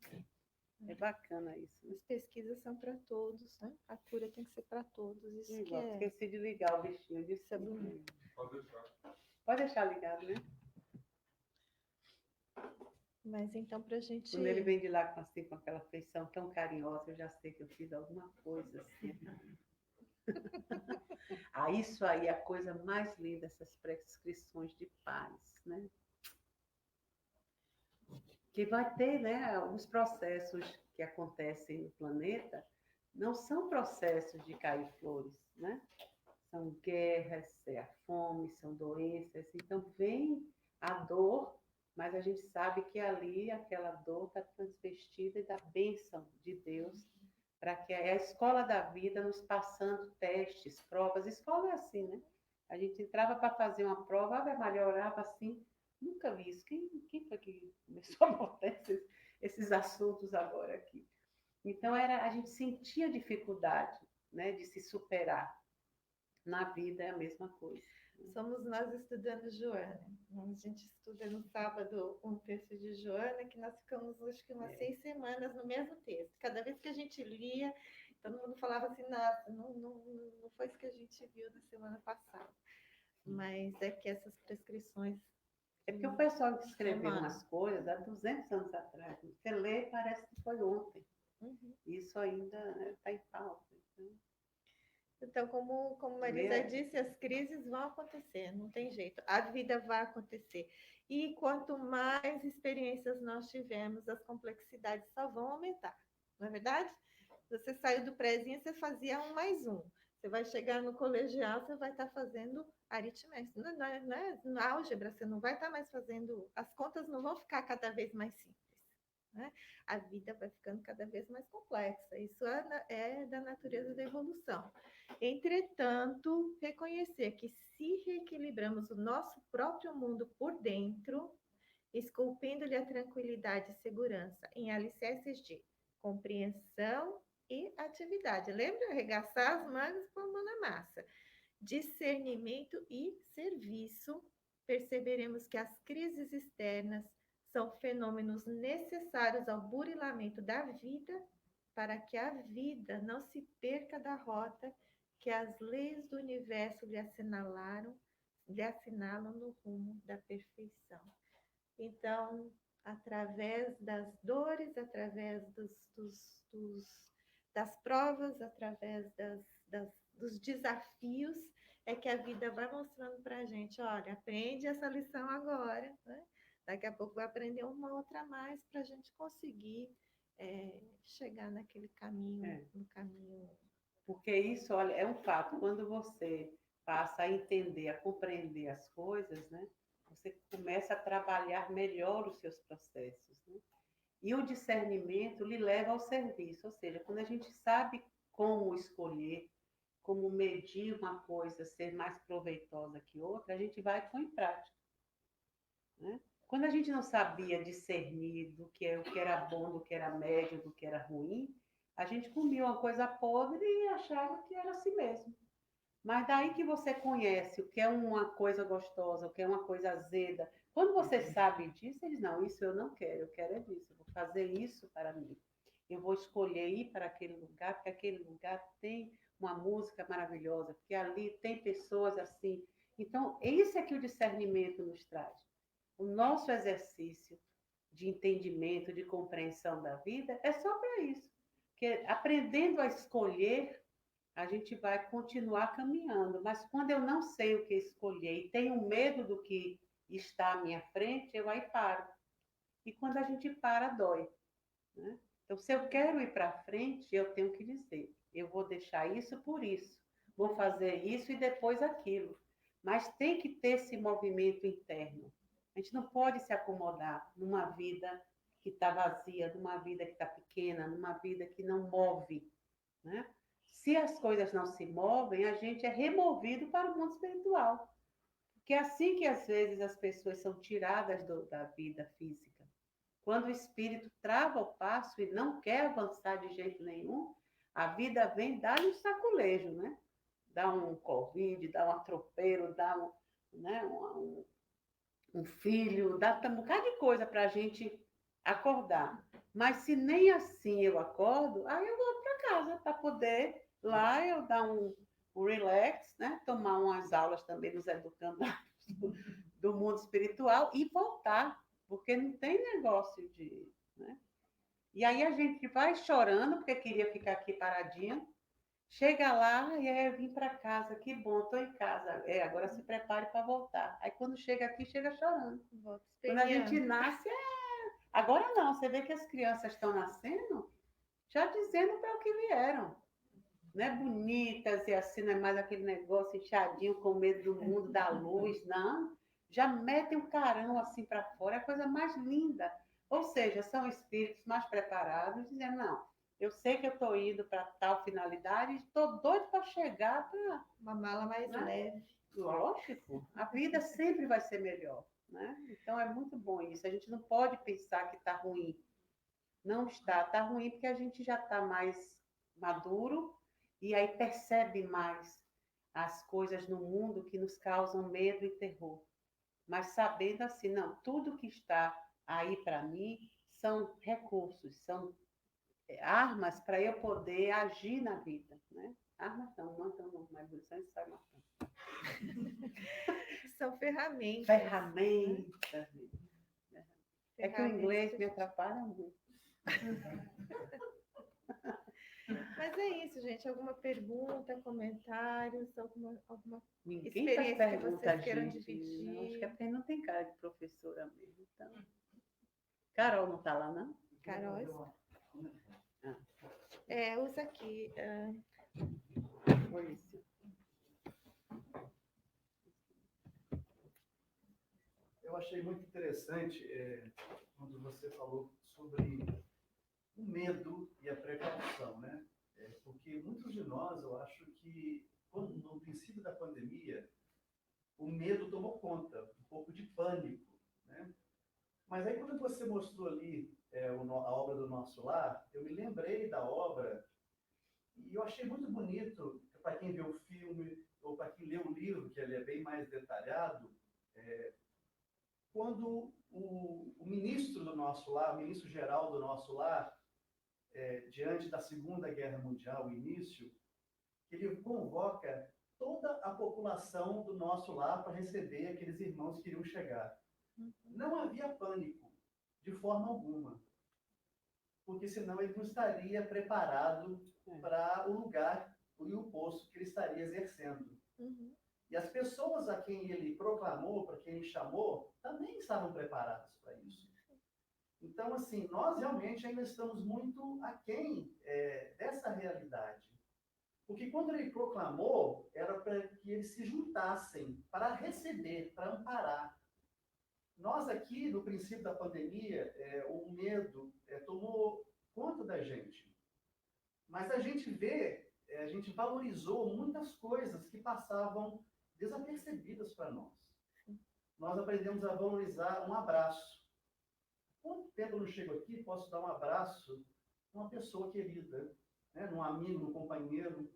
é bacana isso. Né? As pesquisas são para todos, né? A cura tem que ser para todos. Isso igual, que esqueci de ligar o bichinho. Isso é bonito. Pode deixar ligado, né? Mas então, para a gente. Quando ele vem de lá assim, com aquela feição tão carinhosa, eu já sei que eu fiz alguma coisa assim. Isso aí é a coisa mais linda, essas prescrições de paz, né? Que vai ter, né, os processos que acontecem no planeta, não são processos de cair flores, né? São guerras, é a fome, são doenças. Então, vem a dor, mas a gente sabe que ali aquela dor está transvestida da bênção de Deus, para que a escola da vida nos passando testes, provas. Escola é assim, né? A gente entrava para fazer uma prova, a Maria orava assim. Nunca vi isso. Quem foi que começou a botar esses assuntos agora aqui? Então, a gente sentia dificuldade, né, de se superar. Na vida é a mesma coisa. Somos nós estudando Joana. A gente estuda no sábado um texto de Joana, que nós ficamos, acho que umas 6 semanas no mesmo texto. Cada vez que a gente lia, todo mundo falava assim, nossa, não foi isso que a gente viu na semana passada. Mas é que essas prescrições... É porque o pessoal que escreveu umas coisas há 200 anos atrás. Você lê, parece que foi ontem. Isso ainda está em pauta. Então, como Marisa disse, as crises vão acontecer, não tem jeito. A vida vai acontecer. E quanto mais experiências nós tivermos, as complexidades só vão aumentar. Não é verdade? Você saiu do prézinho, você fazia 1 mais 1. Você vai chegar no colegial, você vai estar fazendo aritmética. Na álgebra, você não vai estar mais fazendo... As contas não vão ficar cada vez mais simples. Né? A vida vai ficando cada vez mais complexa. Isso é da natureza da evolução. Entretanto, reconhecer que se reequilibramos o nosso próprio mundo por dentro, esculpindo-lhe a tranquilidade e segurança em alicerces de compreensão e atividade. Lembra? Arregaçar as mangas e pôr a mão na massa. Discernimento e serviço, perceberemos que as crises externas são fenômenos necessários ao burilamento da vida, para que a vida não se perca da rota que as leis do universo lhe assinalam no rumo da perfeição. Então, através das dores, através das provas, através dos desafios, é que a vida vai mostrando para a gente, olha, aprende essa lição agora, né? Daqui a pouco vai aprender uma outra a mais para a gente conseguir chegar naquele caminho, no caminho. Porque isso, olha, é um fato. Quando você passa a entender, a compreender as coisas, né? Você começa a trabalhar melhor os seus processos, né? E o discernimento lhe leva ao serviço, ou seja, quando a gente sabe como escolher, como medir uma coisa ser mais proveitosa que outra, a gente vai pôr em prática, né? Quando a gente não sabia discernir do que, o que era bom, do que era médio, do que era ruim, a gente comia uma coisa podre e achava que era assim mesmo. Mas daí que você conhece o que é uma coisa gostosa, o que é uma coisa azeda, quando você sabe disso, ele diz, não, isso eu quero é disso, eu vou fazer isso para mim. Eu vou escolher ir para aquele lugar, porque aquele lugar tem uma música maravilhosa, porque ali tem pessoas assim. Então, isso é que o discernimento nos traz. O nosso exercício de entendimento, de compreensão da vida, é só para isso. Porque aprendendo a escolher, a gente vai continuar caminhando. Mas quando eu não sei o que escolher e tenho medo do que está à minha frente, eu aí paro. E quando a gente para, dói, né? Então, se eu quero ir para frente, eu tenho que dizer, eu vou deixar isso por isso, vou fazer isso e depois aquilo. Mas tem que ter esse movimento interno. A gente não pode se acomodar numa vida que está vazia, numa vida que está pequena, numa vida que não move, né? Se as coisas não se movem, a gente é removido para o mundo espiritual. Porque é assim que às vezes as pessoas são tiradas da vida física. Quando o espírito trava o passo e não quer avançar de jeito nenhum, a vida vem dar um saculejo, né? Dá um Covid, dá um atropelo, dá né, um filho, dá um bocado de coisa para a gente acordar. Mas se nem assim eu acordo, aí eu vou para casa para poder lá eu dar um relax, né? Tomar umas aulas também nos educandários do mundo espiritual e voltar, porque não tem negócio de, né? E aí a gente vai chorando porque queria ficar aqui paradinho. Chega lá e aí eu vim para casa, que bom, estou em casa. É, agora se prepare para voltar. Aí quando chega aqui, chega chorando. Quando a gente nasce, agora não, você vê que as crianças estão nascendo já dizendo para o que vieram. Né? Bonitas e assim, não é mais aquele negócio inchadinho com medo do mundo, da luz, não. Já metem um carão assim para fora, é a coisa mais linda. Ou seja, são espíritos mais preparados, dizendo, não, eu sei que eu estou indo para tal finalidade, estou doido para chegar para... Uma mala mais leve. Lógico, a vida sempre vai ser melhor, né? Então é muito bom isso. A gente não pode pensar que está ruim. Não está, está ruim porque a gente já está mais maduro e aí percebe mais as coisas no mundo que nos causam medo e terror. Mas sabendo assim, não, tudo que está aí para mim são recursos, são armas para eu poder agir na vida, né? Armas não, mas você sai matando. São ferramentas. Ferramentas. Né? É que o inglês me gente... atrapalha muito. Mas é isso, gente. Alguma pergunta, comentários, alguma Ninguém experiência faz que pergunta, vocês queiram gente. dividir? Não, acho que é porque não tem cara de professora mesmo. Então... Carol não está lá, não? Carol? Ah. Usa aqui. Maurício. Eu achei muito interessante quando você falou sobre o medo e a precaução, né? Porque muitos de nós, eu acho que no princípio da pandemia, o medo tomou conta, um pouco de pânico, né? Mas aí quando você mostrou ali a obra do Nosso Lar, eu me lembrei da obra e eu achei muito bonito, para quem vê o filme ou para quem lê o livro, que ele é bem mais detalhado, quando o ministro do Nosso Lar, o ministro-geral do Nosso Lar, diante da Segunda Guerra Mundial, o início, ele convoca toda a população do Nosso Lar para receber aqueles irmãos que iriam chegar. Não havia pânico, de forma alguma, porque senão ele não estaria preparado para o lugar e o posto que ele estaria exercendo. Uhum. E as pessoas a quem ele proclamou, para quem ele chamou, também estavam preparadas para isso. Então, assim, nós realmente ainda estamos muito aquém dessa realidade. Porque quando ele proclamou, era para que eles se juntassem para receber, para amparar. Nós aqui, no princípio da pandemia, o medo tomou conta da gente. Mas a gente vê a gente valorizou muitas coisas que passavam desapercebidas para nós. Nós aprendemos a valorizar um abraço. Quanto tempo eu não chego aqui, posso dar um abraço a uma pessoa querida, né? Num amigo, num companheiro.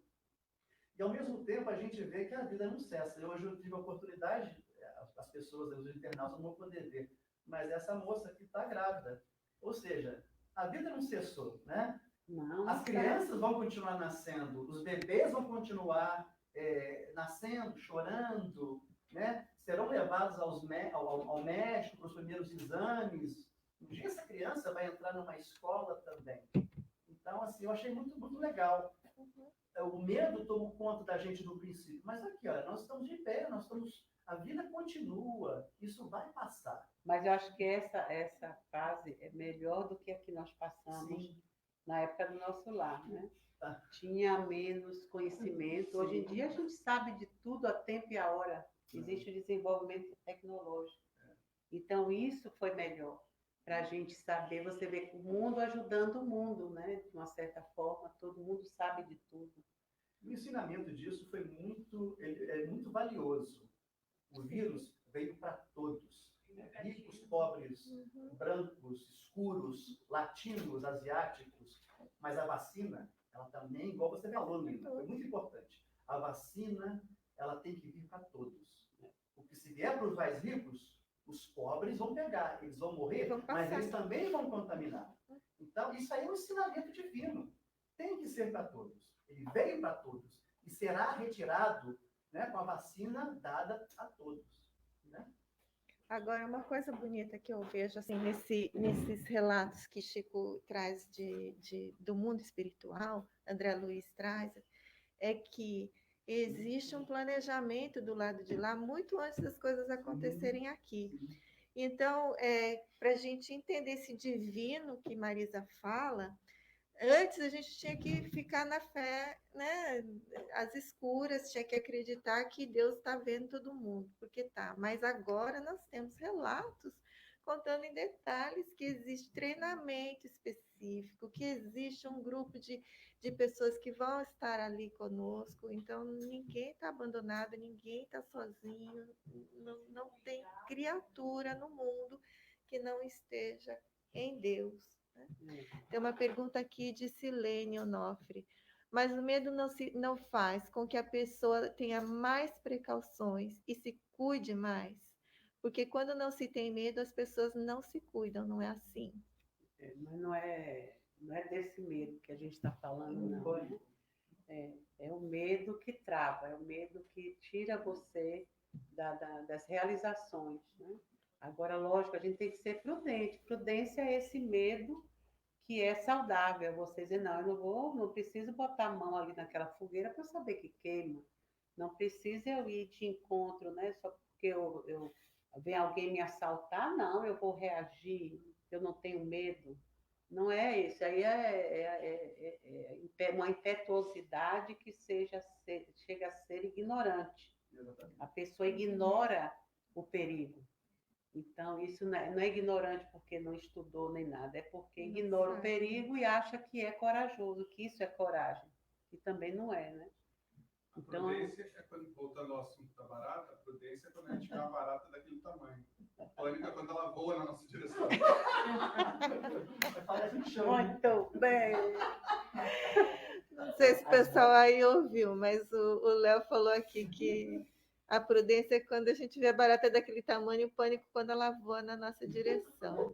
E, ao mesmo tempo, a gente vê que a vida não cessa. Hoje eu tive a oportunidade, as pessoas, os internautas não vão poder ver, mas essa moça aqui está grávida. Ou seja, a vida não cessou, né? Não, As crianças vão continuar nascendo, os bebês vão continuar nascendo, chorando, né? Serão levados ao médico para os primeiros exames. Um dia essa criança vai entrar numa escola também. Então, assim, eu achei muito, muito legal. O medo tomou conta da gente no princípio, mas aqui, olha, nós estamos de pé, a vida continua, isso vai passar. Mas eu acho que essa fase é melhor do que a que nós passamos. Sim. Na época do nosso lar, né? Tinha menos conhecimento. Sim. Hoje em dia a gente sabe de tudo a tempo e a hora. Existe o desenvolvimento tecnológico. Então isso foi melhor para a gente saber. Você vê o mundo ajudando o mundo, né? De uma certa forma, todo mundo sabe de tudo. O ensinamento disso foi muito valioso. O vírus veio para todos. Ricos, pobres, brancos, escuros, latinos, asiáticos. Mas a vacina, ela também, igual você falou, Nina, foi muito importante. A vacina, ela tem que vir para todos. Porque se vier para os mais ricos, os pobres vão pegar, eles vão morrer, mas eles também vão contaminar. Então, isso aí é um ensinamento divino. Tem que ser para todos. Ele veio para todos e será retirado, né, com a vacina dada a todos. Né? Agora, uma coisa bonita que eu vejo assim, nesses relatos que Chico traz do mundo espiritual, André Luiz traz, é que existe um planejamento do lado de lá muito antes das coisas acontecerem aqui. Então, para a gente entender esse divino que Marisa fala, antes a gente tinha que ficar na fé, né? Às escuras, tinha que acreditar que Deus está vendo todo mundo, porque tá. Mas agora nós temos relatos contando em detalhes que existe treinamento específico, que existe um grupo de pessoas que vão estar ali conosco. Então, ninguém está abandonado, ninguém está sozinho, não tem criatura no mundo que não esteja em Deus. Tem uma pergunta aqui de Silene Onofre. Mas o medo não faz com que a pessoa tenha mais precauções e se cuide mais? Porque quando não se tem medo, as pessoas não se cuidam, não é assim? Mas não é desse medo que a gente está falando, não. É o medo que trava, é o medo que tira você das realizações. Né? Agora, lógico, a gente tem que ser prudente. Prudência é esse medo que é saudável, você dizer, não, eu não preciso botar a mão ali naquela fogueira para saber que queima. Não precisa eu ir de encontro, né? Só porque vem alguém me assaltar, não, eu vou reagir, eu não tenho medo. Não é isso, aí é uma impetuosidade que chega a ser ignorante. A pessoa ignora o perigo. Então, isso não é ignorante porque não estudou nem nada, é porque ignora o perigo e acha que é corajoso, que isso é coragem, que também não é, né? A prudência é quando, voltando ao assunto da barata, a prudência é quando a gente vê uma barata daquele tamanho. O pânico é quando ela voa na nossa direção. Muito bem! Não sei se o pessoal aí ouviu, mas o Léo falou aqui que a prudência é quando a gente vê a barata daquele tamanho e o pânico quando ela voa na nossa direção.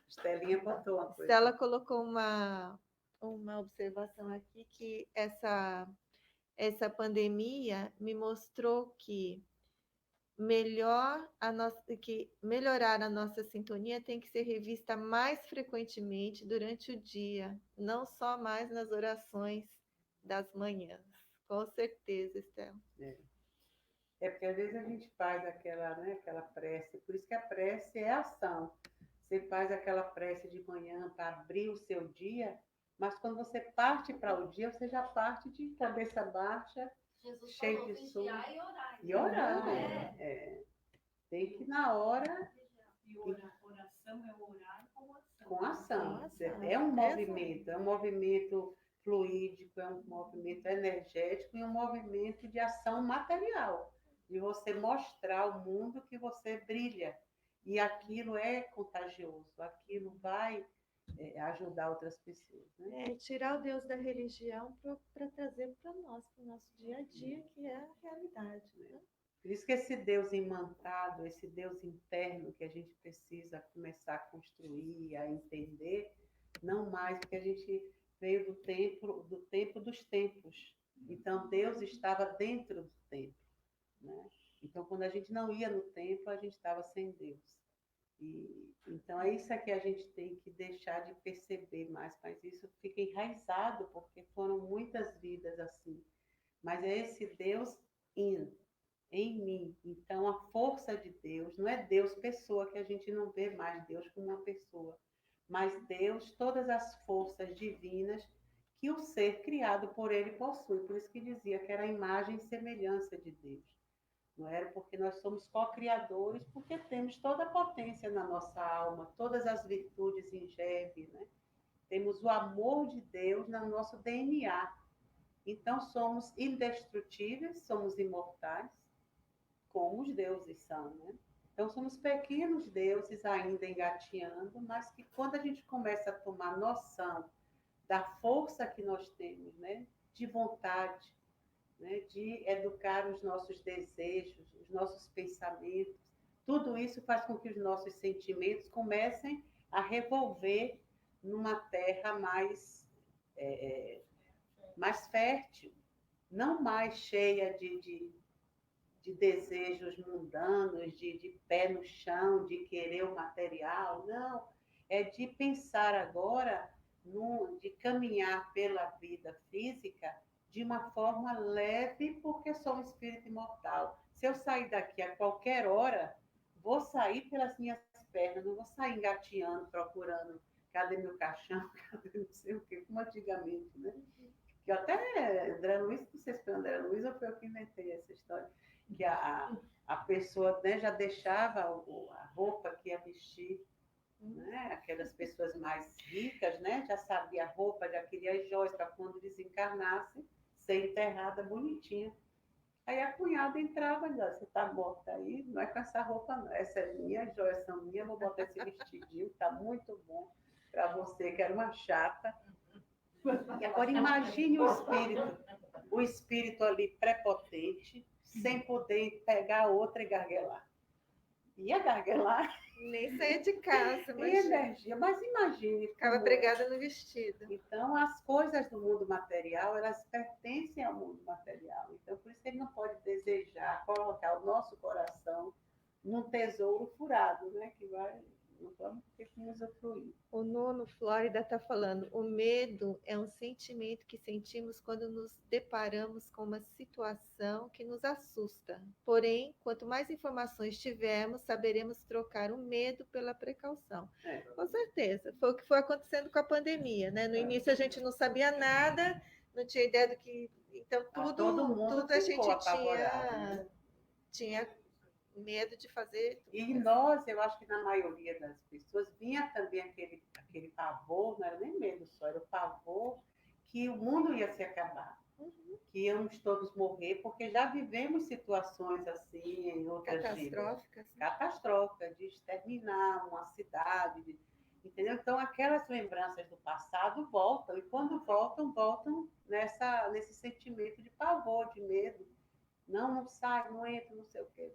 Estelinha botou uma coisa. Ela colocou uma observação aqui que essa pandemia me mostrou que melhorar a nossa sintonia tem que ser revista mais frequentemente durante o dia, não só mais nas orações das manhãs. Com certeza, Estela. É porque às vezes a gente faz aquela prece, por isso que a prece é ação. Você faz aquela prece de manhã para abrir o seu dia, mas quando você parte para o dia, você já parte de cabeça baixa, Jesus cheio falou, de sono. e orar. E orar, Tem que na hora... E oração é orar com ação. Com ação. É um movimento fluídico, é um movimento energético e um movimento de ação material, de você mostrar ao mundo que você brilha. E aquilo é contagioso, aquilo vai ajudar outras pessoas. Né? Tirar o Deus da religião para trazer para nós, para o nosso dia a dia, que é a realidade. Né? Por isso que esse Deus imantado, esse Deus interno que a gente precisa começar a construir, a entender, não mais, porque a gente veio do tempo dos tempos. Então, Deus estava dentro do templo. Né? Então, quando a gente não ia no templo, a gente estava sem Deus. Então, é isso que a gente tem que deixar de perceber mais, mas isso fica enraizado, porque foram muitas vidas assim. Mas é esse Deus em mim. Então, a força de Deus, não é Deus pessoa, que a gente não vê mais Deus como uma pessoa, mas Deus, todas as forças divinas que o ser criado por ele possui. Por isso que dizia que era a imagem e semelhança de Deus. Não era porque nós somos co-criadores, porque temos toda a potência na nossa alma, todas as virtudes em germe, né? Temos o amor de Deus no nosso DNA. Então, somos indestrutíveis, somos imortais, como os deuses são, né? Então, somos pequenos deuses ainda engateando, mas que quando a gente começa a tomar noção da força que nós temos, né? De vontade, né? De educar os nossos desejos, os nossos pensamentos, tudo isso faz com que os nossos sentimentos comecem a revolver numa terra mais fértil, não mais cheia de desejos mundanos, de pé no chão, de querer o material, não. É de pensar agora, de caminhar pela vida física de uma forma leve, porque sou um espírito imortal. Se eu sair daqui a qualquer hora, vou sair pelas minhas pernas, não vou sair engateando, procurando cadê meu caixão, cadê não sei o quê, como antigamente, né? Que até André Luiz, não sei se foi André Luiz ou foi eu que inventei essa história, que a pessoa, né, já deixava a roupa que ia vestir, né? Aquelas pessoas mais ricas, né, já sabia a roupa, já queria as joias para quando desencarnasse, ser enterrada bonitinha. Aí a cunhada entrava e dizia, você está morta aí, não é com essa roupa não, essa é minha, as joias são minhas, vou botar esse vestidinho, está muito bom para você, que era uma chata. E agora imagine o espírito ali prepotente, sem poder pegar outra e garguelar. Ia garguelar. Nem saía de casa, Tem energia, mas imagine. Ficava pregada no vestido. Então, as coisas do mundo material, elas pertencem ao mundo material. Então, por isso que ele não pode desejar colocar o nosso coração num tesouro furado, né? Que não vamos ter como usufruir. O Nono Flórida está falando, o medo é um sentimento que sentimos quando nos deparamos com uma situação que nos assusta. Porém, quanto mais informações tivermos, saberemos trocar o medo pela precaução. Com certeza, foi o que foi acontecendo com a pandemia, né? No início a gente não sabia nada, não tinha ideia do que... Então, tudo a gente tinha medo de fazer. E nós, eu acho que na maioria das pessoas, vinha também aquele pavor, não era nem medo só, era o pavor que o mundo ia se acabar, que íamos todos morrer, porque já vivemos situações assim em outras catastróficas, catastróficas, de exterminar uma cidade, entendeu? Então, aquelas lembranças do passado voltam, e quando voltam nesse sentimento de pavor, de medo. Não sai, não entra, não sei o que.